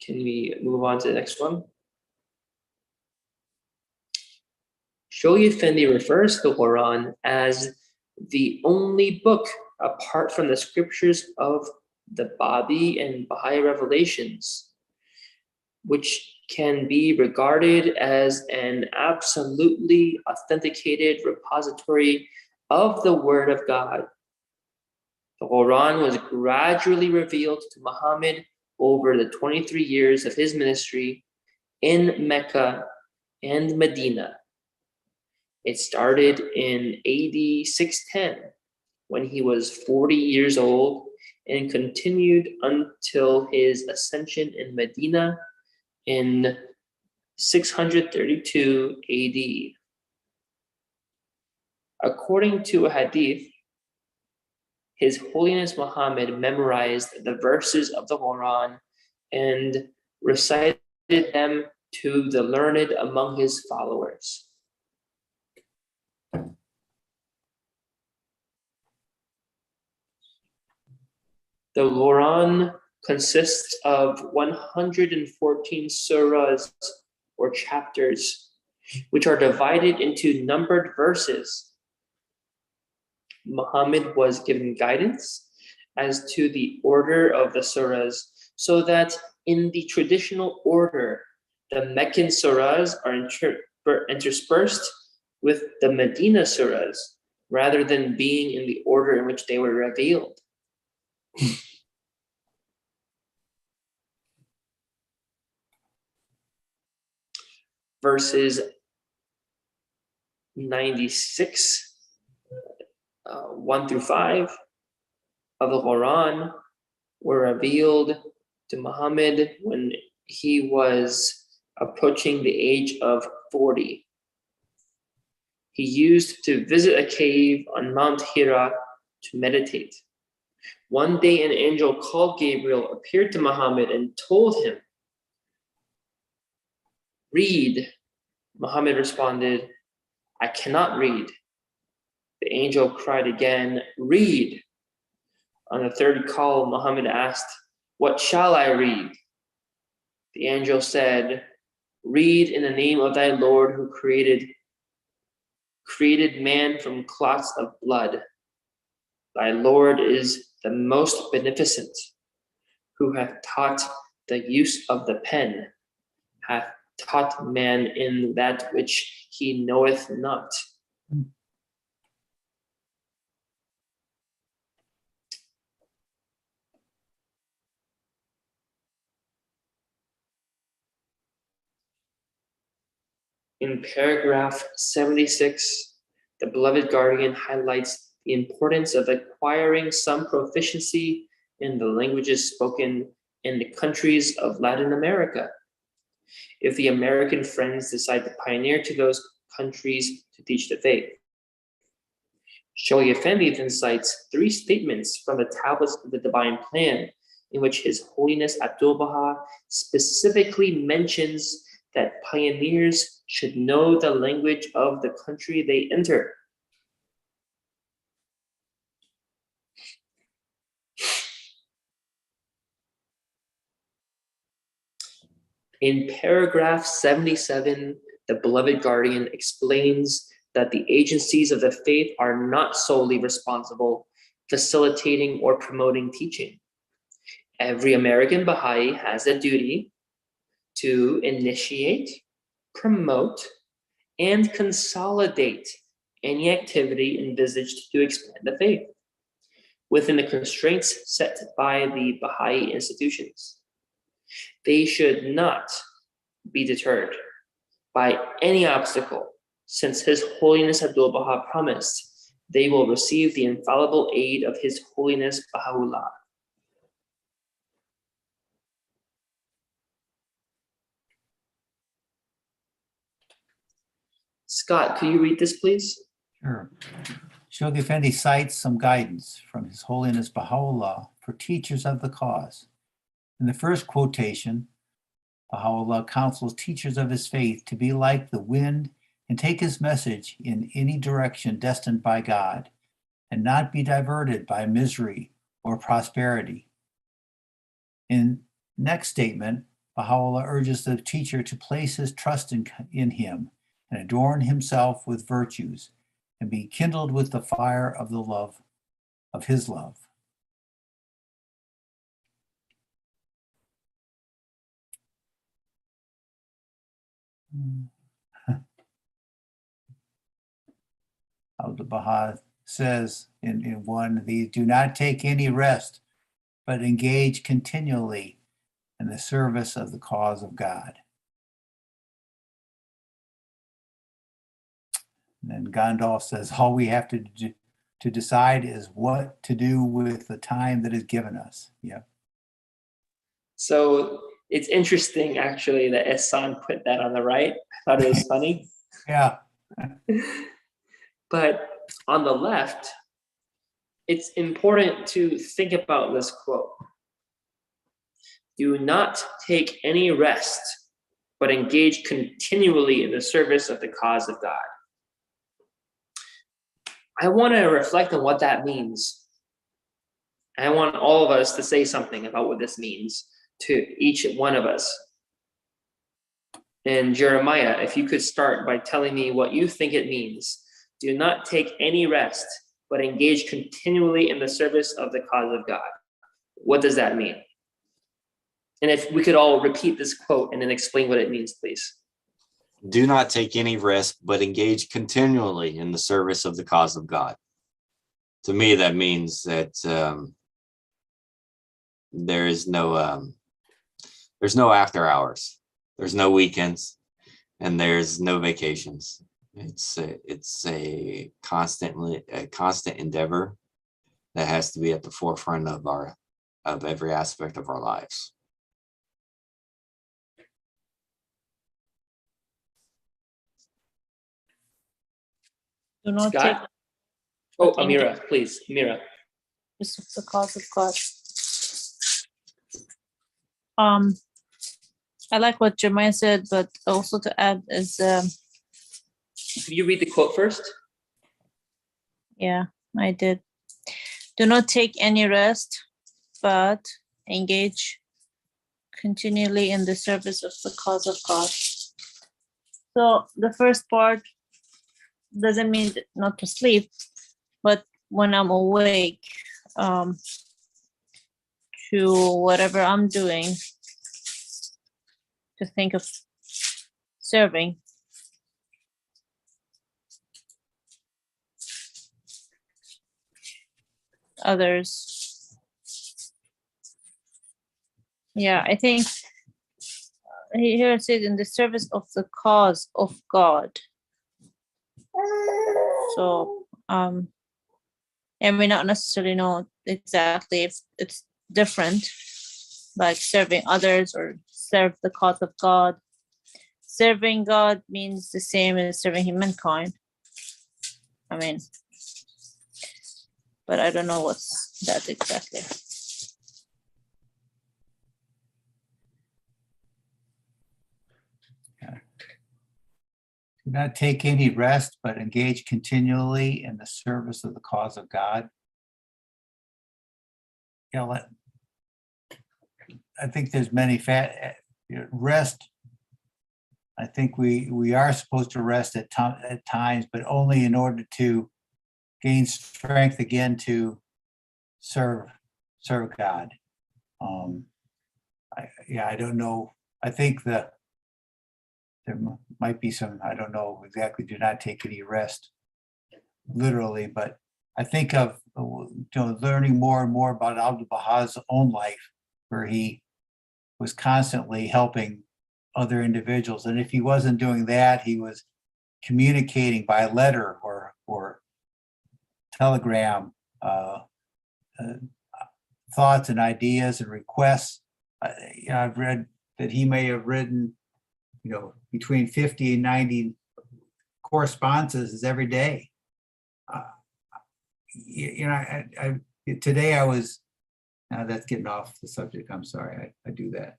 Can we move on to the next one? Shoghi Effendi refers to the Quran as the only book apart from the scriptures of the Babi and Baha'i revelations, which can be regarded as an absolutely authenticated repository of the Word of God. The Quran was gradually revealed to Muhammad over the 23 years of his ministry in Mecca and Medina. It started in AD 610 when he was 40 years old and continued until his ascension in Medina in 632 AD. According to a hadith, His Holiness Muhammad memorized the verses of the Quran and recited them to the learned among his followers. The Quran consists of 114 surahs or chapters, which are divided into numbered verses. Muhammad was given guidance as to the order of the surahs, so that in the traditional order, the Meccan surahs are interspersed with the Medina surahs, rather than being in the order in which they were revealed. Verses 96 1 through 5 of the Quran were revealed to Muhammad when he was approaching the age of 40. He used to visit a cave on Mount Hira to meditate. One day, an angel called Gabriel appeared to Muhammad and told him, "Read." Muhammad responded, "I cannot read." The angel cried again, "Read." On the third call, Muhammad asked, "What shall I read?" The angel said, "Read in the name of thy Lord who created man from clots of blood. Thy Lord is the most beneficent, who hath taught the use of the pen, hath taught man in that which he knoweth not." In paragraph 76, the beloved guardian highlights the importance of acquiring some proficiency in the languages spoken in the countries of Latin America. If the American friends decide to pioneer to those countries to teach the faith. Shoghi Effendi then cites 3 statements from the tablets of the Divine Plan, in which His Holiness Abdul Baha specifically mentions that pioneers should know the language of the country they enter. In paragraph 77, the beloved guardian explains that the agencies of the faith are not solely responsible facilitating or promoting teaching. Every American Baha'i has a duty to initiate, promote, and consolidate any activity envisaged to expand the faith within the constraints set by the Baha'i institutions. They should not be deterred by any obstacle, since His Holiness Abdul Baha promised they will receive the infallible aid of His Holiness Baha'u'llah. Scott, could you read this, please? Sure. Shoghi Effendi cites some guidance from His Holiness Baha'u'llah for teachers of the cause. In the first quotation, Baha'u'llah counsels teachers of his faith to be like the wind and take his message in any direction destined by God, and not be diverted by misery or prosperity. In next statement, Baha'u'llah urges the teacher to place his trust in him and adorn himself with virtues, and be kindled with the fire of the love of his love. Abdul Bahad says in one of these, do not take any rest, but engage continually in the service of the cause of God. And then Gandalf says, all we have to decide is what to do with the time that is given us. Yeah. So it's interesting, actually, that Ehsan put that on the right. I thought it was funny. Yeah. But on the left, it's important to think about this quote. Do not take any rest, but engage continually in the service of the cause of God. I want to reflect on what that means. I want all of us to say something about what this means to each one of us. And Jeremiah, if you could start by telling me what you think it means. Do not take any rest, but engage continually in the service of the cause of God. What does that mean? And if we could all repeat this quote and then explain what it means, please. Do not take any rest, but engage continually in the service of the cause of God. To me, that means that there's no after hours, there's no weekends, and there's no vacations. It's a constant endeavor that has to be at the forefront of every aspect of our lives. Do not take Scott? Oh, Amira, please, Amira. this of the cause of God. I like what Jeremiah said, but also to add is, Could you read the quote first? yeah, I did. Do not take any rest, but engage continually in the service of the cause of God. So the first part doesn't mean not to sleep, but when I'm awake to whatever I'm doing, to think of serving. Others. Yeah, I think here it says in the service of the cause of God. So and we not necessarily know exactly if it's different, like serving others or serve the cause of God. Serving God means the same as serving humankind. I mean, but I don't know what's that exactly. Do not take any rest, but engage continually in the service of the cause of God. I think there's many rest. I think we are supposed to rest at times, but only in order to gain strength again to serve God. I don't know. I think there might be some, I don't know exactly, do not take any rest literally, but I think of learning more and more about Abdul Bahad's own life, where he was constantly helping other individuals. And if he wasn't doing that, he was communicating by letter or telegram thoughts and ideas and requests. I've read that he may have written between 50 and 90 correspondences every day. Today I was, now that's getting off the subject. I'm sorry, I do that.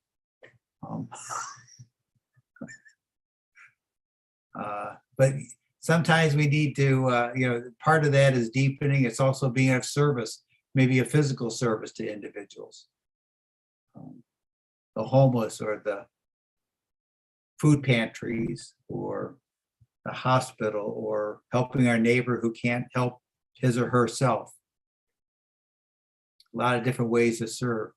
But sometimes we need to, part of that is deepening. It's also being of service, maybe a physical service to individuals. The homeless or the food pantries or the hospital, or helping our neighbor who can't help his or herself. A lot of different ways to serve.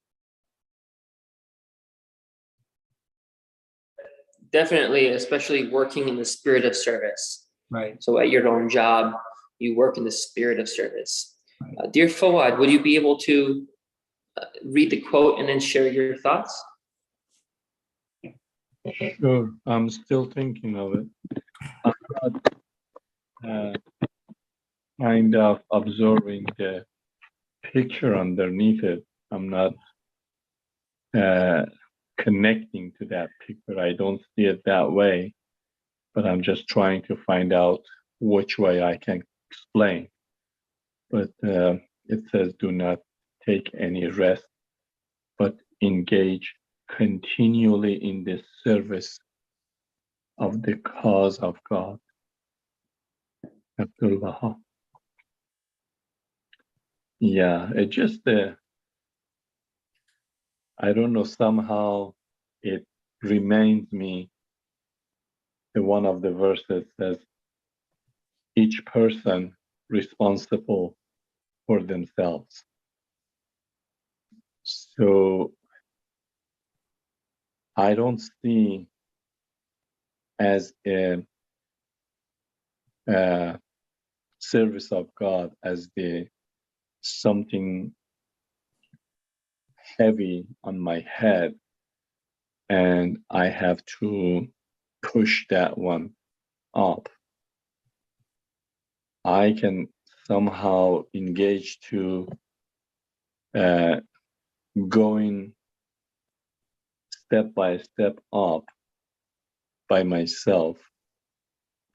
Definitely, especially working in the spirit of service. Right. So at your own job, you work in the spirit of service. Right. Dear Fawad, would you be able to read the quote and then share your thoughts? Sure, I'm still thinking of it. I'm not kind of observing the picture underneath it. I'm not connecting to that picture. I don't see it that way, but I'm just trying to find out which way I can explain. But it says, do not take any rest, but engage continually in the service of the cause of God. Abdul. Yeah, it just, I don't know, somehow it reminds me, one of the verses says, each person responsible for themselves. So I don't see as a service of God as the something heavy on my head, and I have to push that one up. I can somehow engage to going step by step up by myself,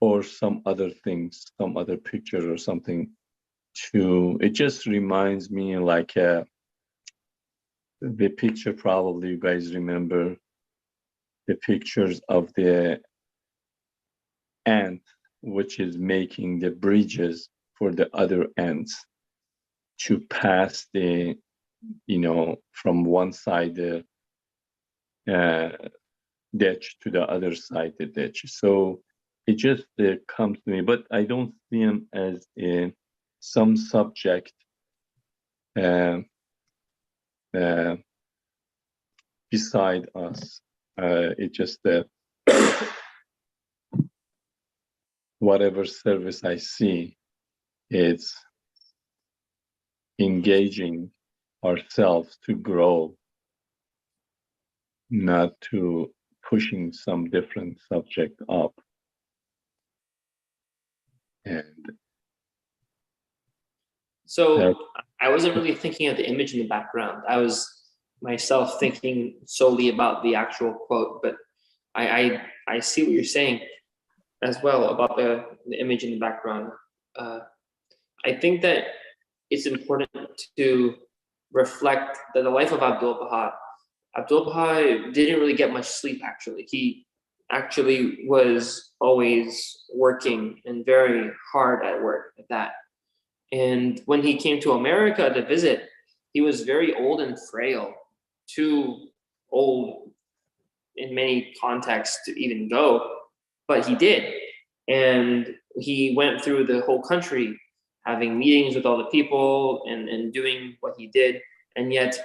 or some other things, some other picture or something. It just reminds me like the picture, probably you guys remember the pictures of the ant, which is making the bridges for the other ants to pass the, from one side the ditch to the other side the ditch. So it just comes to me, but I don't see him as some subject beside us. It just whatever service I see, it's engaging ourselves to grow, not to pushing some different subject up. And So I wasn't really thinking of the image in the background. I was myself thinking solely about the actual quote, but I see what you're saying as well about the image in the background. I think that it's important to reflect that the life of Abdul Baha. Abdul Baha didn't really get much sleep, actually. He actually was always working and very hard at work at that. And when he came to America to visit, he was very old and frail, too old in many contexts to even go, but he did. And he went through the whole country having meetings with all the people and doing what he did. And yet,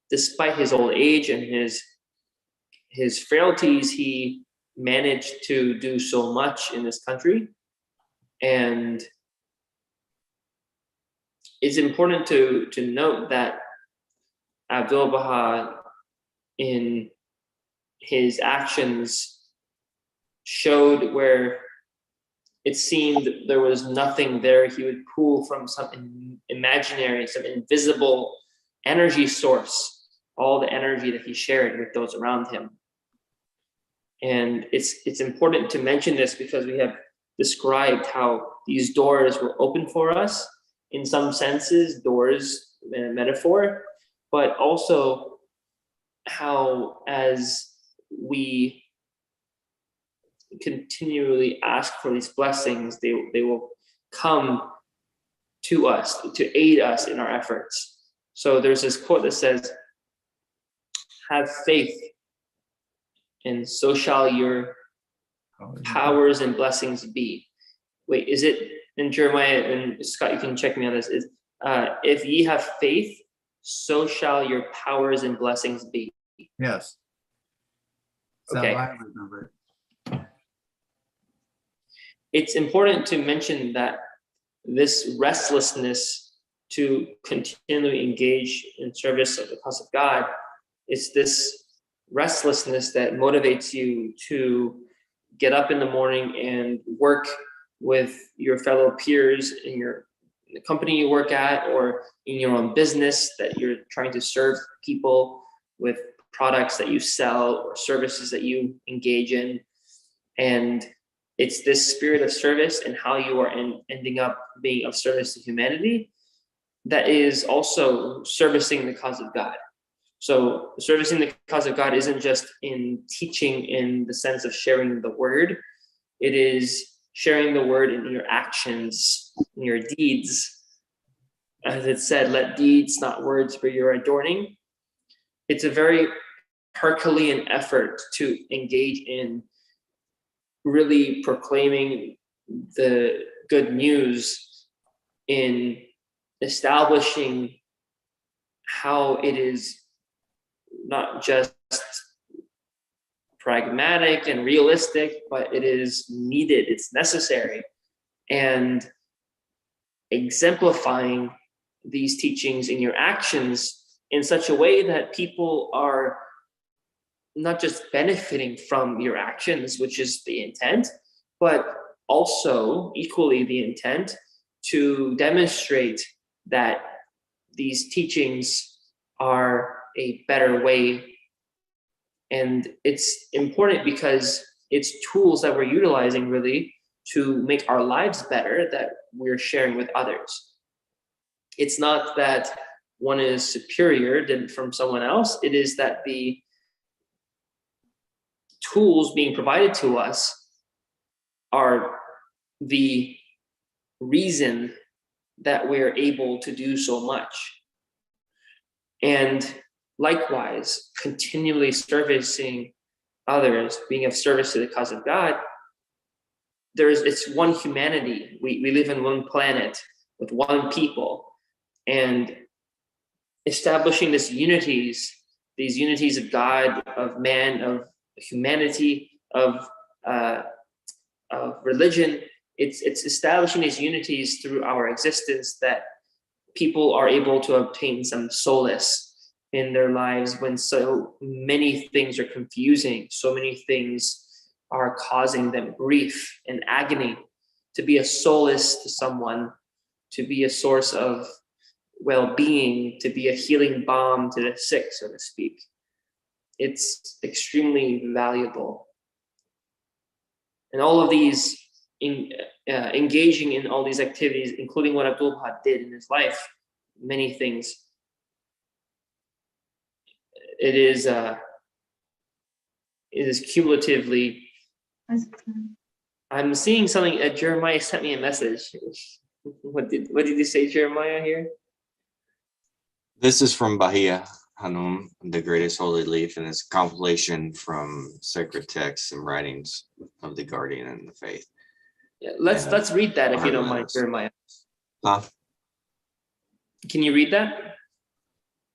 despite his old age and his frailties, he managed to do so much in this country. And it's important to note that Abdul Baha, in his actions, showed where it seemed there was nothing there. He would pull from some imaginary, some invisible energy source, all the energy that he shared with those around him. And it's important to mention this because we have described how these doors were open for us, in some senses, doors in a metaphor, but also how as we continually ask for these blessings, they will come to us to aid us in our efforts. So there's this quote that says, "Have faith, and so shall your powers and blessings be. Wait, is it in Jeremiah? And Scott, you can check me on this. Is if ye have faith, so shall your powers and blessings be. Yes. So Okay. I remember it. It's important to mention that this restlessness to continually engage in service of the cause of God, it's this restlessness that motivates you to get up in the morning and work with your fellow peers in the company you work at, or in your own business that you're trying to serve people with products that you sell or services that you engage in. And it's this spirit of service and how you are ending up being of service to humanity that is also servicing the cause of God. So servicing the cause of God isn't just in teaching in the sense of sharing the word. It is sharing the word in your actions, in your deeds. As it said, let deeds, not words, be your adorning. It's a very Herculean effort to engage in really proclaiming the good news, in establishing how it is not just pragmatic and realistic, but it is needed, it's necessary, and exemplifying these teachings in your actions in such a way that people are not just benefiting from your actions, which is the intent, but also equally the intent to demonstrate that these teachings are a better way. And it's important because it's tools that we're utilizing really to make our lives better that we're sharing with others. It's not that one is superior than from someone else. It is that the tools being provided to us are the reason that we're able to do so much. And likewise, continually servicing others, being of service to the cause of God, it's one humanity. We live in one planet with one people, and establishing these unities of God, of man, of humanity, of religion. It's establishing these unities through our existence that people are able to obtain some solace in their lives when so many things are confusing, so many things are causing them grief and agony. To be a solace to someone, to be a source of well-being, to be a healing balm to the sick, so to speak. It's extremely valuable. And all of these, engaging in all these activities, including what Abdul Bahad did in his life, many things, it is cumulatively. I'm seeing something. Jeremiah sent me a message. What did you say, Jeremiah, here? This is from Bahia Hanum, the greatest holy leaf, and it's a compilation from sacred texts and writings of the guardian and the faith. Yeah, let's read that if you don't mind, Jeremiah. Huh? Can you read that?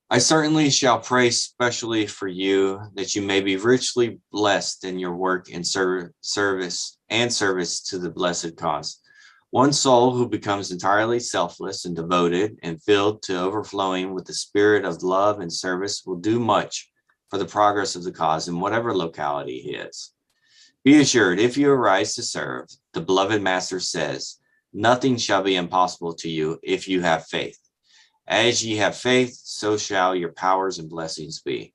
I certainly shall pray specially for you that you may be richly blessed in your work and service to the blessed cause. One soul who becomes entirely selfless and devoted and filled to overflowing with the spirit of love and service will do much for the progress of the cause in whatever locality he is. Be assured, if you arise to serve, the beloved Master says, nothing shall be impossible to you if you have faith. As ye have faith, so shall your powers and blessings be.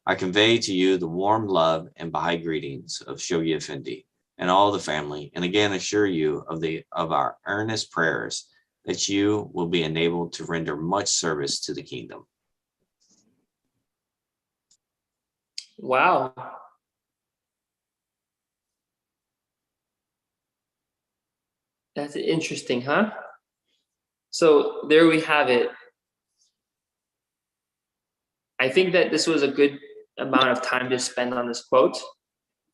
I convey to you the warm love and Bahá'í greetings of Shoghi Effendi and all the family, and again assure you of our earnest prayers that you will be enabled to render much service to the kingdom. Wow. That's interesting, huh? So there we have it. I think that this was a good amount of time to spend on this quote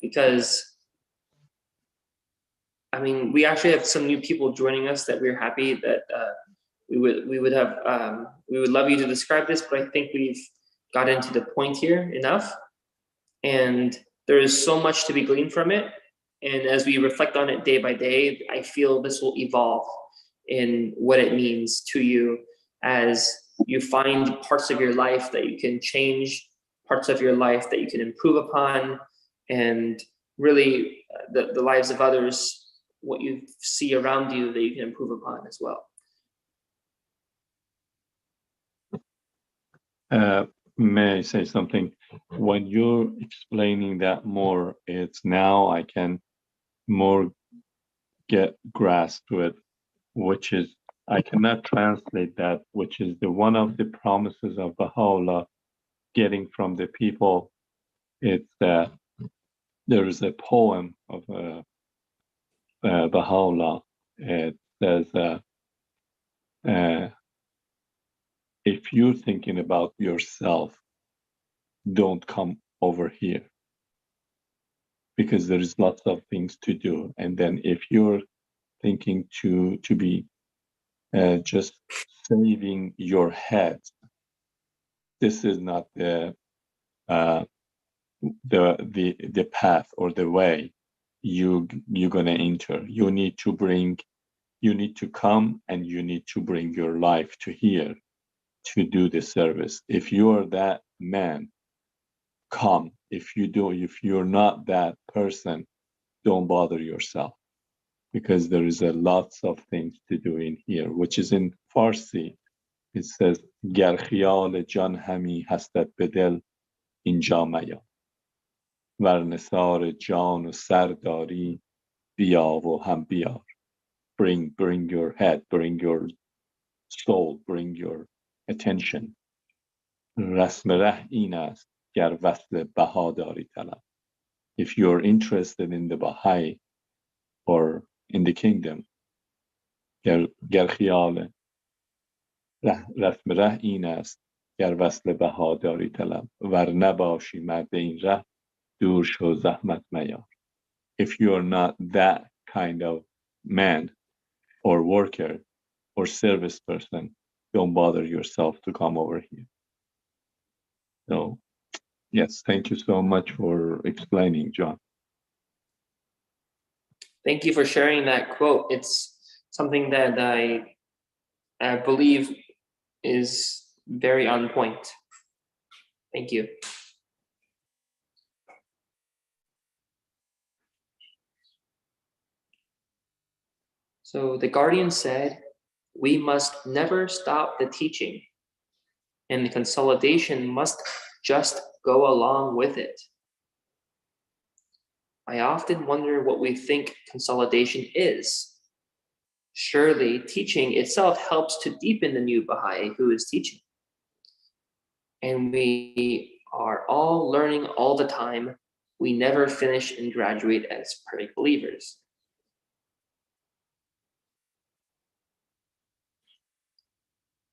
because I mean, we actually have some new people joining us that we're happy that we would love you to describe this, but I think we've gotten to the point here enough. And there is so much to be gleaned from it. And as we reflect on it day by day, I feel this will evolve in what it means to you as you find parts of your life that you can change, parts of your life that you can improve upon, and really the lives of others, what you see around you that you can improve upon as well. May I say something? When you're explaining that more, it's now I can more get grasp to it, which is, I cannot translate that, which is the one of the promises of Baha'u'llah getting from the people. It's that there is a poem of Baha'u'llah. It says, if you're thinking about yourself, don't come over here, because there is lots of things to do. And then if you're thinking to be just saving your head, this is not the path or the way you're gonna enter. You need to come, and you need to bring your life to here to do the service. If you are that man, come. If you're not that person, don't bother yourself, because there is a lots of things to do in here, which is in Farsi. It says, گر خیال جان همی هستت به دل اینجا میا، ور نثار جان و سر داری بیا و هم بیار. Bring your head, bring your soul, bring your attention. رسم ره این است گر وصل بها داری طلب. If you're interested in the Baha'i or in the kingdom, گر خیال رسم ره این است گر وصل بها داری طلب، ور نباشی مرد این ره دور شو زحمت میار. If you're not that kind of man or worker or service person, don't bother yourself to come over here. So, yes, thank you so much for explaining, John. Thank you for sharing that quote. It's something that I believe is very on point. Thank you. So the guardian said, we must never stop the teaching, and the consolidation must just go along with it. I often wonder what we think consolidation is. Surely teaching itself helps to deepen the new Baha'i who is teaching. And we are all learning all the time. We never finish and graduate as perfect believers.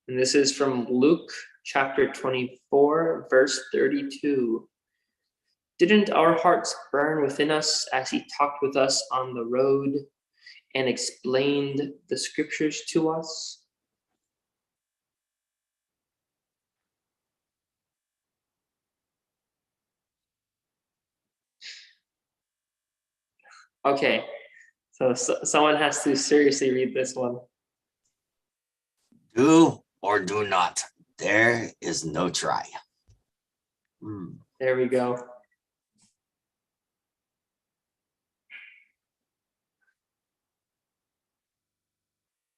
And this is from Luke chapter 24, verse 32. Didn't our hearts burn within us as he talked with us on the road and explained the scriptures to us? Okay, so someone has to seriously read this one. Do or do not. There is no try. There we go.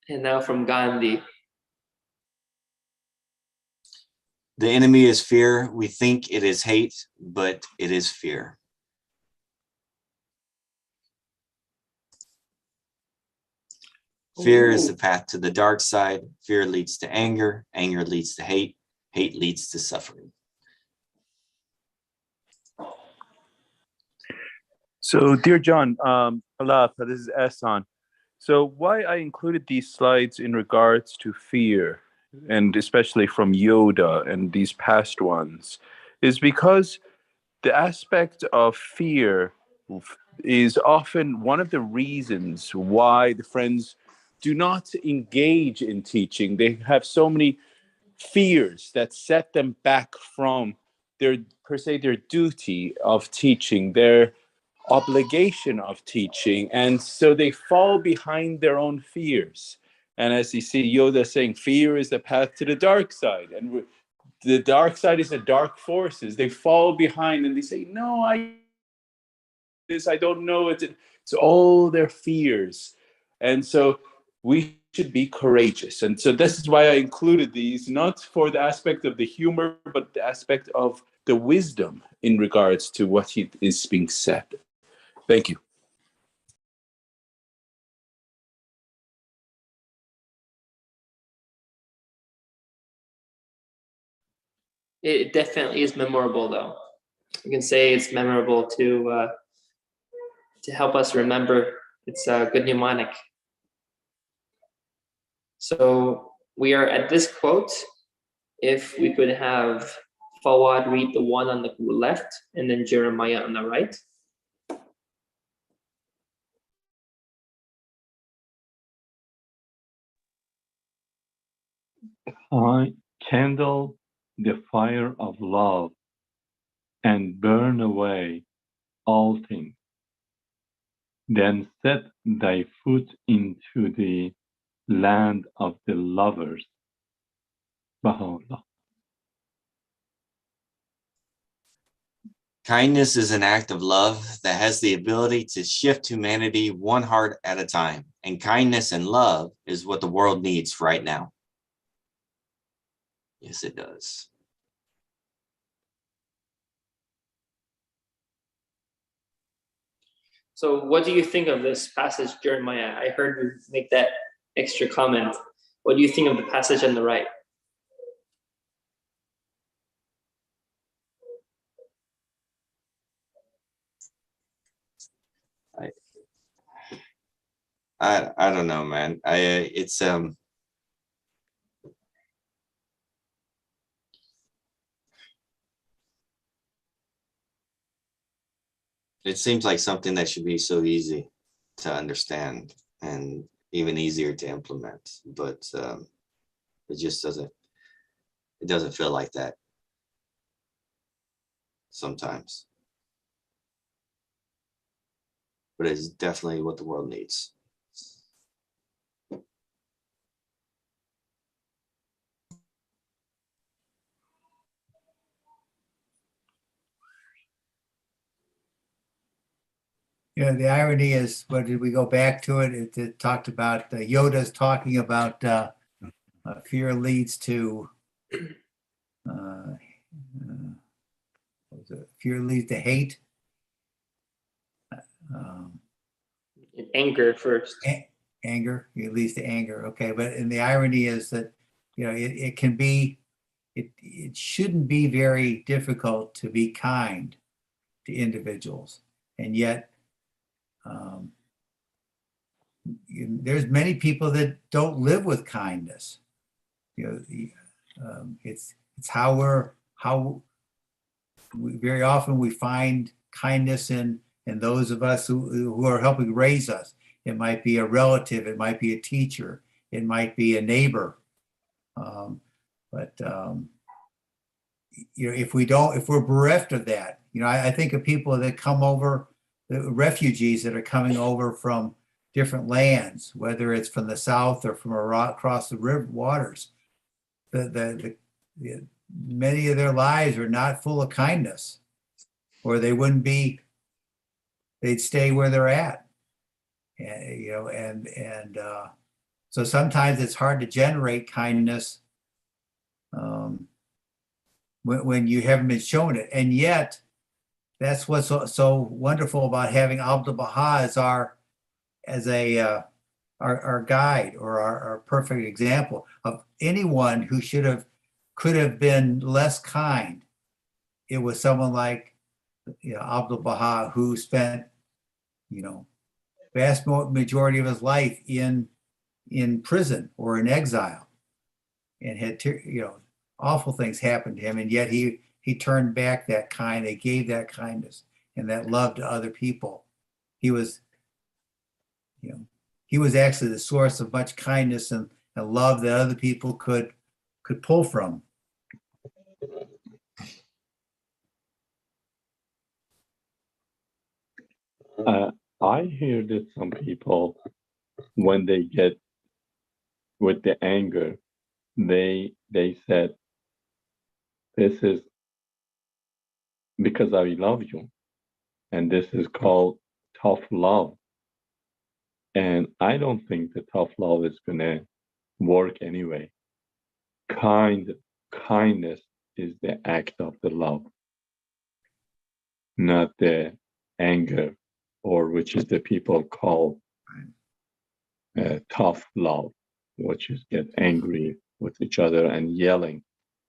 And now from Gandhi. The enemy is fear. We think it is hate, but it is fear. Fear is the path to the dark side. Fear leads to anger. Anger leads to hate. Hate leads to suffering. So, dear John, Allah, this is Ehsan. So why I included these slides in regards to fear, and especially from Yoda and these past ones, is because the aspect of fear is often one of the reasons why the friends do not engage in teaching. They have so many fears that set them back from their, per se, their duty of teaching, their obligation of teaching. And so they fall behind their own fears. And as you see Yoda saying, fear is the path to the dark side. And the dark side is the dark forces. They fall behind and they say, no, I don't know. It's all their fears. And so we should be courageous. And so this is why I included these, not for the aspect of the humor, but the aspect of the wisdom in regards to what is being said. Thank you. It definitely is memorable, though. You can say it's memorable to help us remember. It's a good mnemonic. So we are at this quote. If we could have Fawad read the one on the left and then Jeremiah on the right. Kindle the fire of love and burn away all things. Then set thy foot into the land of the lovers. Baha'u'llah. Kindness is an act of love that has the ability to shift humanity one heart at a time. And kindness and love is what the world needs right now. Yes, it does. So what do you think of this passage, Jeremiah? I heard you make that extra comment. What do you think of the passage on the right? I don't know, man. It seems like something that should be so easy to understand and even easier to implement, but it just doesn't feel like that sometimes. But it's definitely what the world needs. You know, the irony is, what did we go back to it? It talked about Yoda's talking about fear leads to fear leads to hate. Anger first. Anger, it leads to anger. Okay, but and the irony is that, you know, it can be, it shouldn't be very difficult to be kind to individuals, and yet there's many people that don't live with kindness. You know, it's how we very often we find kindness in those of us who are helping raise us. It might be a relative, it might be a teacher, it might be a neighbor. But you know, if we're bereft of that, you know, I think of people that come over, the refugees that are coming over from different lands, whether it's from the south or from across the river waters. The many of their lives are not full of kindness, or they wouldn't be. They'd stay where they're at, and, you know, and so sometimes it's hard to generate kindness when you haven't been shown it, and yet that's what's so wonderful about having Abdul Baha as our guide, or our perfect example of anyone who could have been less kind. It was someone like, you know, Abdul Baha, who spent, you know, vast majority of his life in prison or in exile, and had, you know, awful things happened to him, and yet he turned back that kind. They gave that kindness and that love to other people, he was, he was actually the source of much kindness and love that other people could pull from. I hear that some people, when they get with the anger, they said, this is because I love you, and this is called tough love. And I don't think the tough love is gonna work anyway. Kindness is the act of the love, not the anger, or which is the people call tough love, which is get angry with each other and yelling,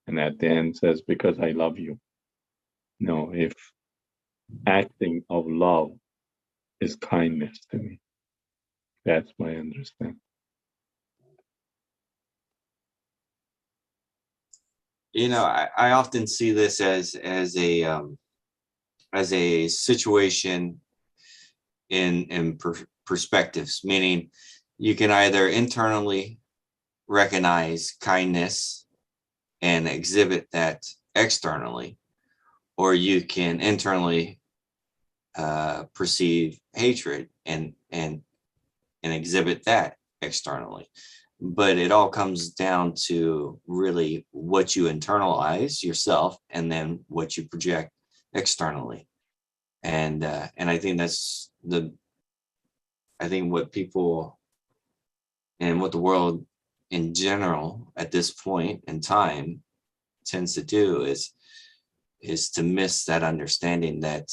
and at the end says, because I love you. No, if acting of love is kindness to me, that's my understanding. I often see this as a situation in perspectives, meaning you can either internally recognize kindness and exhibit that externally, or you can internally perceive hatred and exhibit that externally. But it all comes down to really what you internalize yourself and then what you project externally. And I think I think what people and what the world in general at this point in time tends to do is to miss that understanding that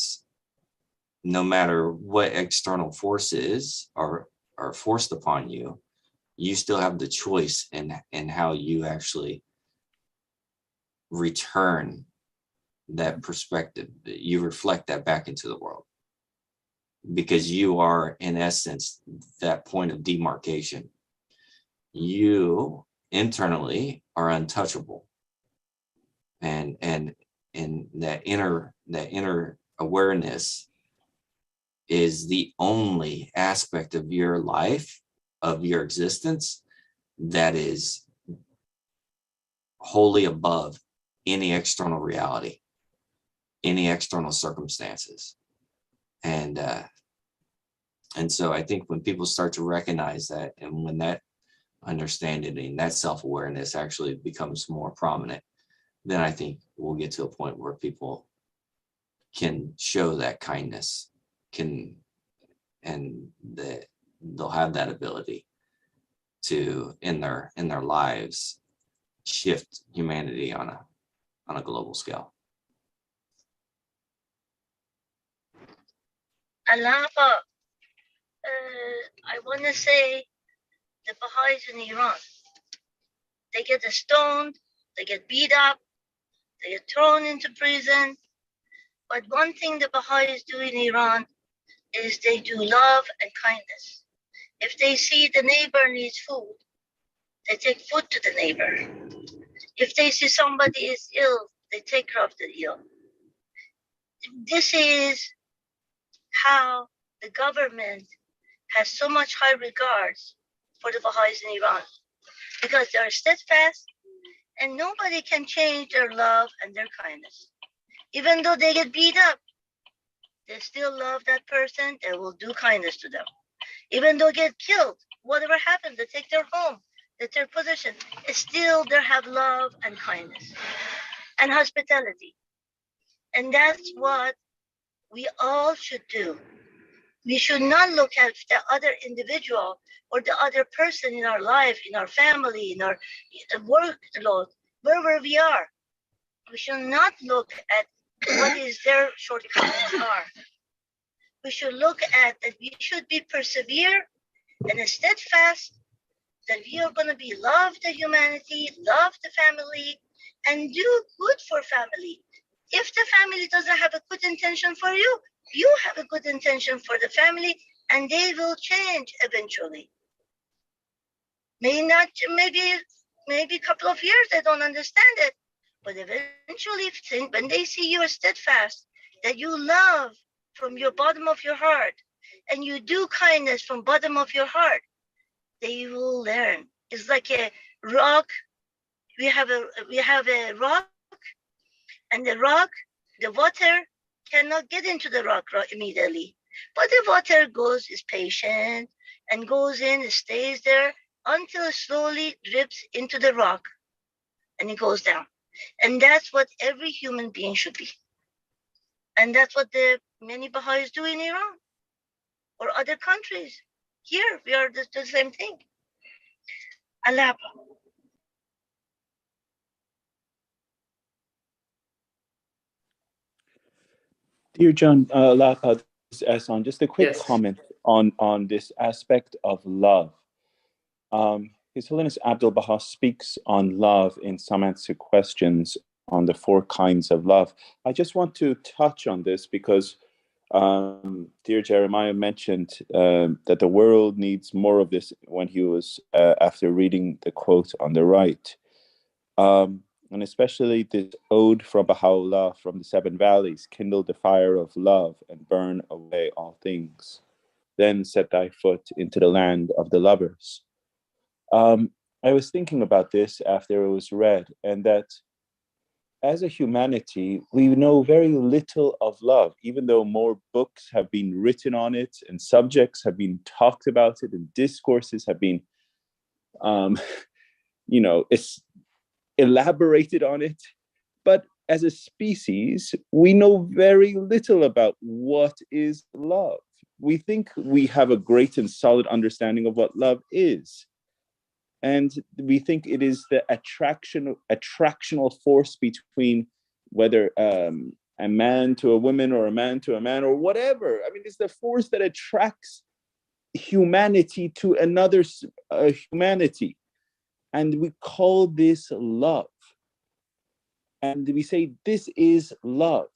no matter what external forces are forced upon you, you still have the choice in how you actually return that perspective. You reflect that back into the world, because you are, in essence, that point of demarcation. You internally are untouchable, and that inner awareness is the only aspect of your life, of your existence, that is wholly above any external reality, any external circumstances. And so I think when people start to recognize that, and when that understanding, that self-awareness actually becomes more prominent, then I think we'll get to a point where people can show that kindness, and that they'll have that ability to, in their lives, shift humanity on a global scale. Alaba, I want to say the Baha'is in Iran, they get stoned, they get beat up, they get thrown into prison. But one thing the Baha'is do in Iran is they do love and kindness. If they see the neighbor needs food, they take food to the neighbor. If they see somebody is ill, they take care of the ill. This is how the government has so much high regards for the Baha'is in Iran, because they are steadfast and nobody can change their love and their kindness. Even though they get beat up, they still love that person. They will do kindness to them. Even though they get killed, whatever happens, they take their home, they take their possession. Still, they have love and kindness and hospitality. And that's what we all should do. We should not look at the other individual or the other person in our life, in our family, in our workload, wherever we are. We should not look at what is their shortcomings are. We should look at that we should be persevere and steadfast, that we are going to be love the humanity, love the family, and do good for family. If the family doesn't have a good intention for you, you have a good intention for the family, and they will change eventually. Maybe a couple of years they don't understand it, but eventually, when they see you are steadfast, that you love from your bottom of your heart, and you do kindness from bottom of your heart, they will learn. It's like a rock. We have a rock, and the water cannot get into the rock immediately. But the water is patient and goes in, it stays there until it slowly drips into the rock and it goes down. And that's what every human being should be. And that's what the many Baha'is do in Iran or other countries. Here, we are the same thing. Allah. Dear John, Ehsan, just a quick Yes. comment on this aspect of love. His Holiness Abdul Baha speaks on love in some answer questions on the 4 kinds of love. I just want to touch on this because dear Jeremiah mentioned that the world needs more of this when he was after reading the quote on the right. And especially this ode from Baha'u'llah from the 7 valleys, kindle the fire of love and burn away all things. Then set thy foot into the land of the lovers. I was thinking about this after it was read, and that as a humanity, we know very little of love, even though more books have been written on it and subjects have been talked about it and discourses have been, it's elaborated on it. But as a species, we know very little about what is love. We think we have a great and solid understanding of what love is. And we think it is the attractional force between whether a man to a woman or a man to a man or whatever. I mean, it's the force that attracts humanity to another humanity. And we call this love. And we say, this is love.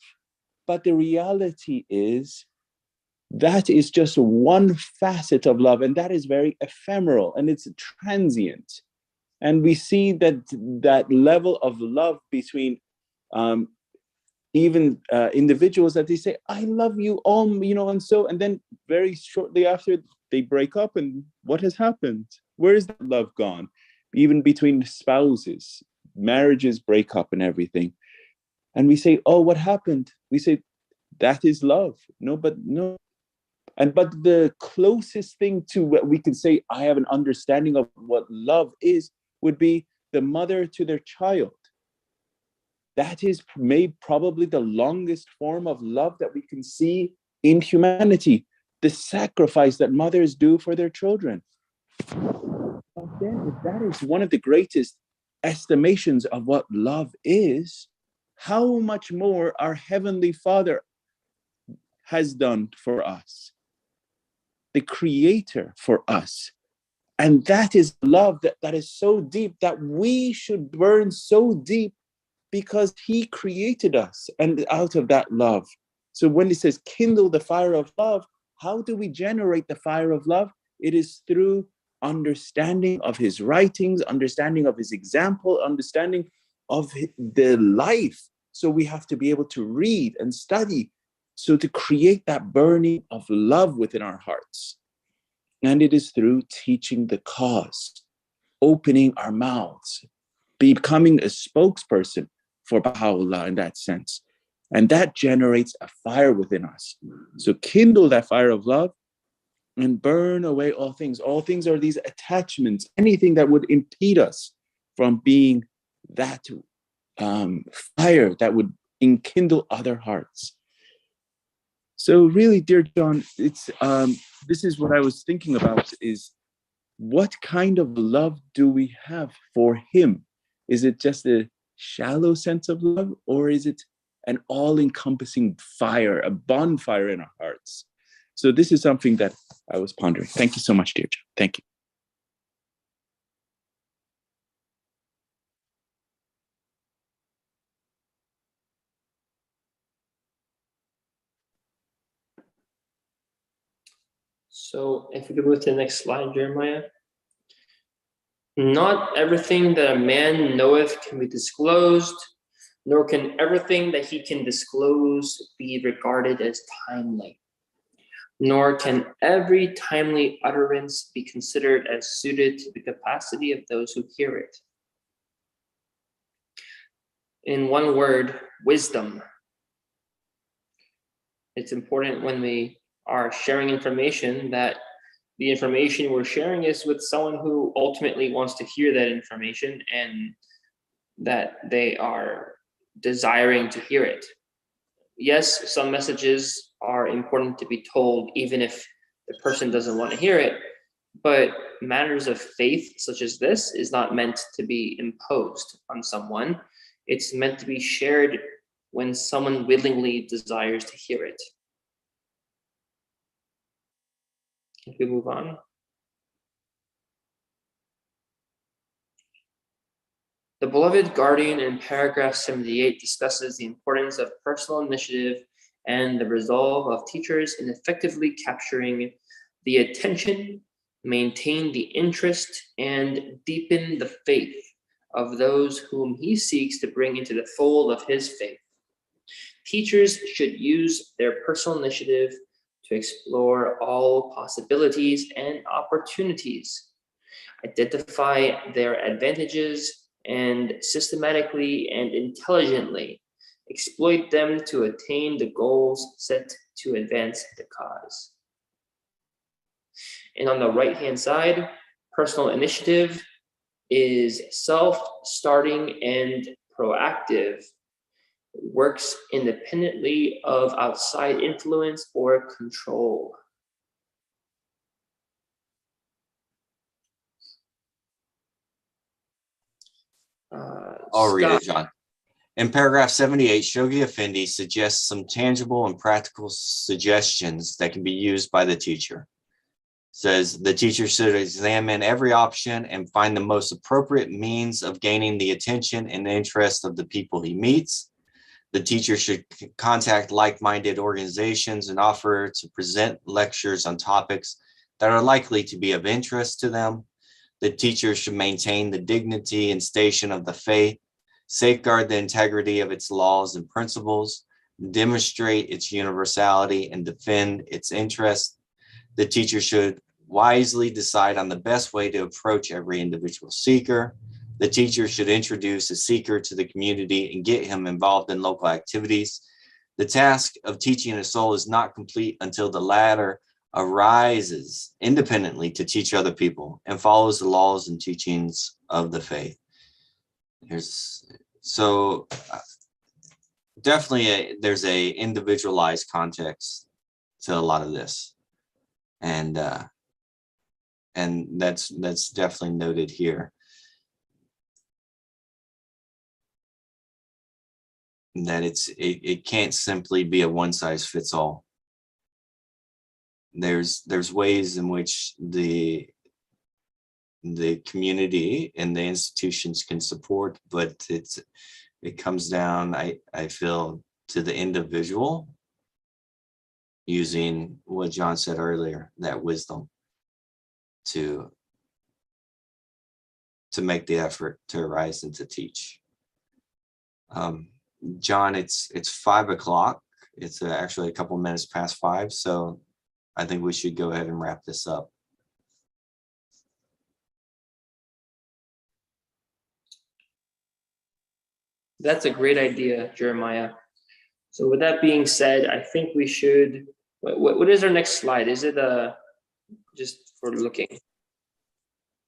But the reality is, that is just one facet of love, and that is very ephemeral and it's transient. And we see that level of love between even individuals that they say, I love you all, and then very shortly after they break up, and what has happened? Where is that love gone? Even between spouses, marriages break up and everything. And we say, oh, what happened? We say, that is love. No. But the closest thing to what we can say, I have an understanding of what love is, would be the mother to their child. That is probably the longest form of love that we can see in humanity. The sacrifice that mothers do for their children. But then, if that is one of the greatest estimations of what love is, how much more our Heavenly Father has done for us, the Creator for us. And that is love that is so deep that we should burn so deep because He created us and out of that love. So when it says kindle the fire of love, how do we generate the fire of love? It is through understanding of His writings, understanding of His example, understanding of the life. So we have to be able to read and study, so to create that burning of love within our hearts. And it is through teaching the cause, opening our mouths, becoming a spokesperson for Baha'u'llah in that sense. And that generates a fire within us. So kindle that fire of love and burn away all things. All things are these attachments, anything that would impede us from being that fire that would enkindle other hearts. So really, dear John, it's this is what I was thinking about, is what kind of love do we have for Him? Is it just a shallow sense of love, or is it an all-encompassing fire, a bonfire in our hearts? So this is something that I was pondering. Thank you so much, dear John. Thank you. So if we could move to the next slide, Jeremiah. Not everything that a man knoweth can be disclosed, nor can everything that he can disclose be regarded as timely. nor can every timely utterance be considered as suited to the capacity of those who hear it. In one word, wisdom. It's important when we are sharing information that the information we're sharing is with someone who ultimately wants to hear that information and that they are desiring to hear it. Yes, some messages are important to be told even if the person doesn't want to hear it, but matters of faith such as this is not meant to be imposed on someone. It's meant to be shared when someone willingly desires to hear it. If we move on. The beloved guardian in paragraph 78 discusses the importance of personal initiative and the resolve of teachers in effectively capturing the attention, maintain the interest, and deepen the faith of those whom he seeks to bring into the fold of his faith. Teachers should use their personal initiative to explore all possibilities and opportunities, identify their advantages, and systematically and intelligently exploit them to attain the goals set to advance the cause. And on the right-hand side, personal initiative is self-starting and proactive, works independently of outside influence or control. I'll read it, John. In paragraph 78, Shoghi Effendi suggests some tangible and practical suggestions that can be used by the teacher. Says the teacher should examine every option and find the most appropriate means of gaining the attention and interest of the people he meets. The teacher should contact like-minded organizations and offer to present lectures on topics that are likely to be of interest to them. The teacher should maintain the dignity and station of the faith, safeguard the integrity of its laws and principles, demonstrate its universality, and defend its interests. The teacher should wisely decide on the best way to approach every individual seeker. The teacher should introduce a seeker to the community and get him involved in local activities. The task of teaching a soul is not complete until the latter arises independently to teach other people and follows the laws and teachings of the faith. Definitely there's a individualized context to a lot of this, and that's definitely noted here. That it can't simply be a one size fits all. There's ways in which the community and the institutions can support, but it comes down, I feel, to the individual using what John said earlier, that wisdom to make the effort to arise and to teach. John, it's 5 o'clock. It's actually a couple minutes past 5, so I think we should go ahead and wrap this up. That's a great idea, Jeremiah. So with that being said, I think we should, what is our next slide? Is it just for looking?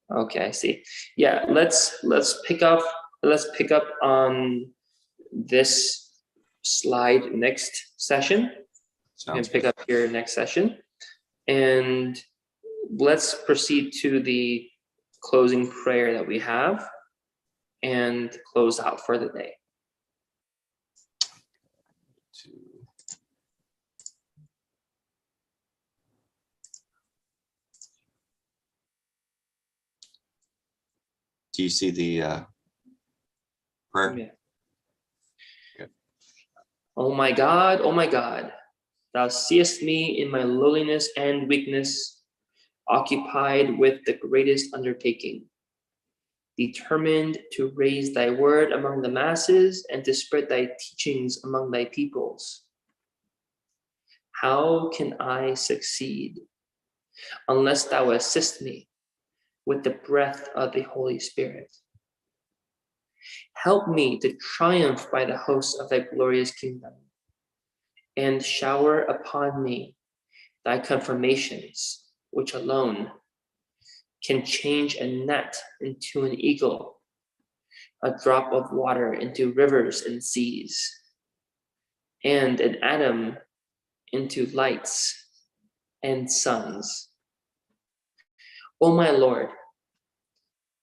Okay, I see. Yeah, let's pick up on this slide next session. And pick up here next session. And let's proceed to the closing prayer that we have and close out for the day. Do you see the prayer? Yeah. Okay. Oh my God, thou seest me in my lowliness and weakness, occupied with the greatest undertaking, determined to raise thy word among the masses and to spread thy teachings among thy peoples. how can I succeed unless thou assist me with the breath of the Holy Spirit? Help me to triumph by the hosts of thy glorious kingdom, and shower upon me thy confirmations, which alone can change a gnat into an eagle, a drop of water into rivers and seas, and an atom into lights and suns. O my Lord,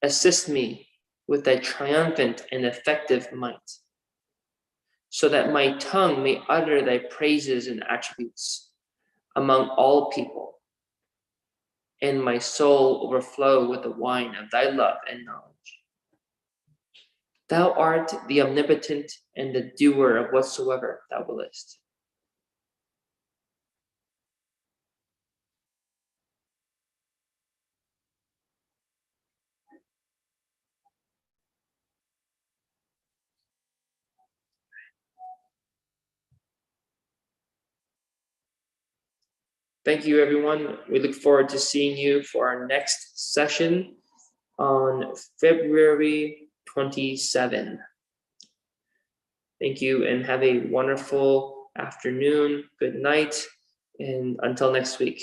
assist me with thy triumphant and effective might, so that my tongue may utter thy praises and attributes among all people, and my soul overflow with the wine of thy love and knowledge. Thou art the omnipotent and the doer of whatsoever thou willest. Thank you, everyone. We look forward to seeing you for our next session on February 27. Thank you, and have a wonderful afternoon, good night, and until next week.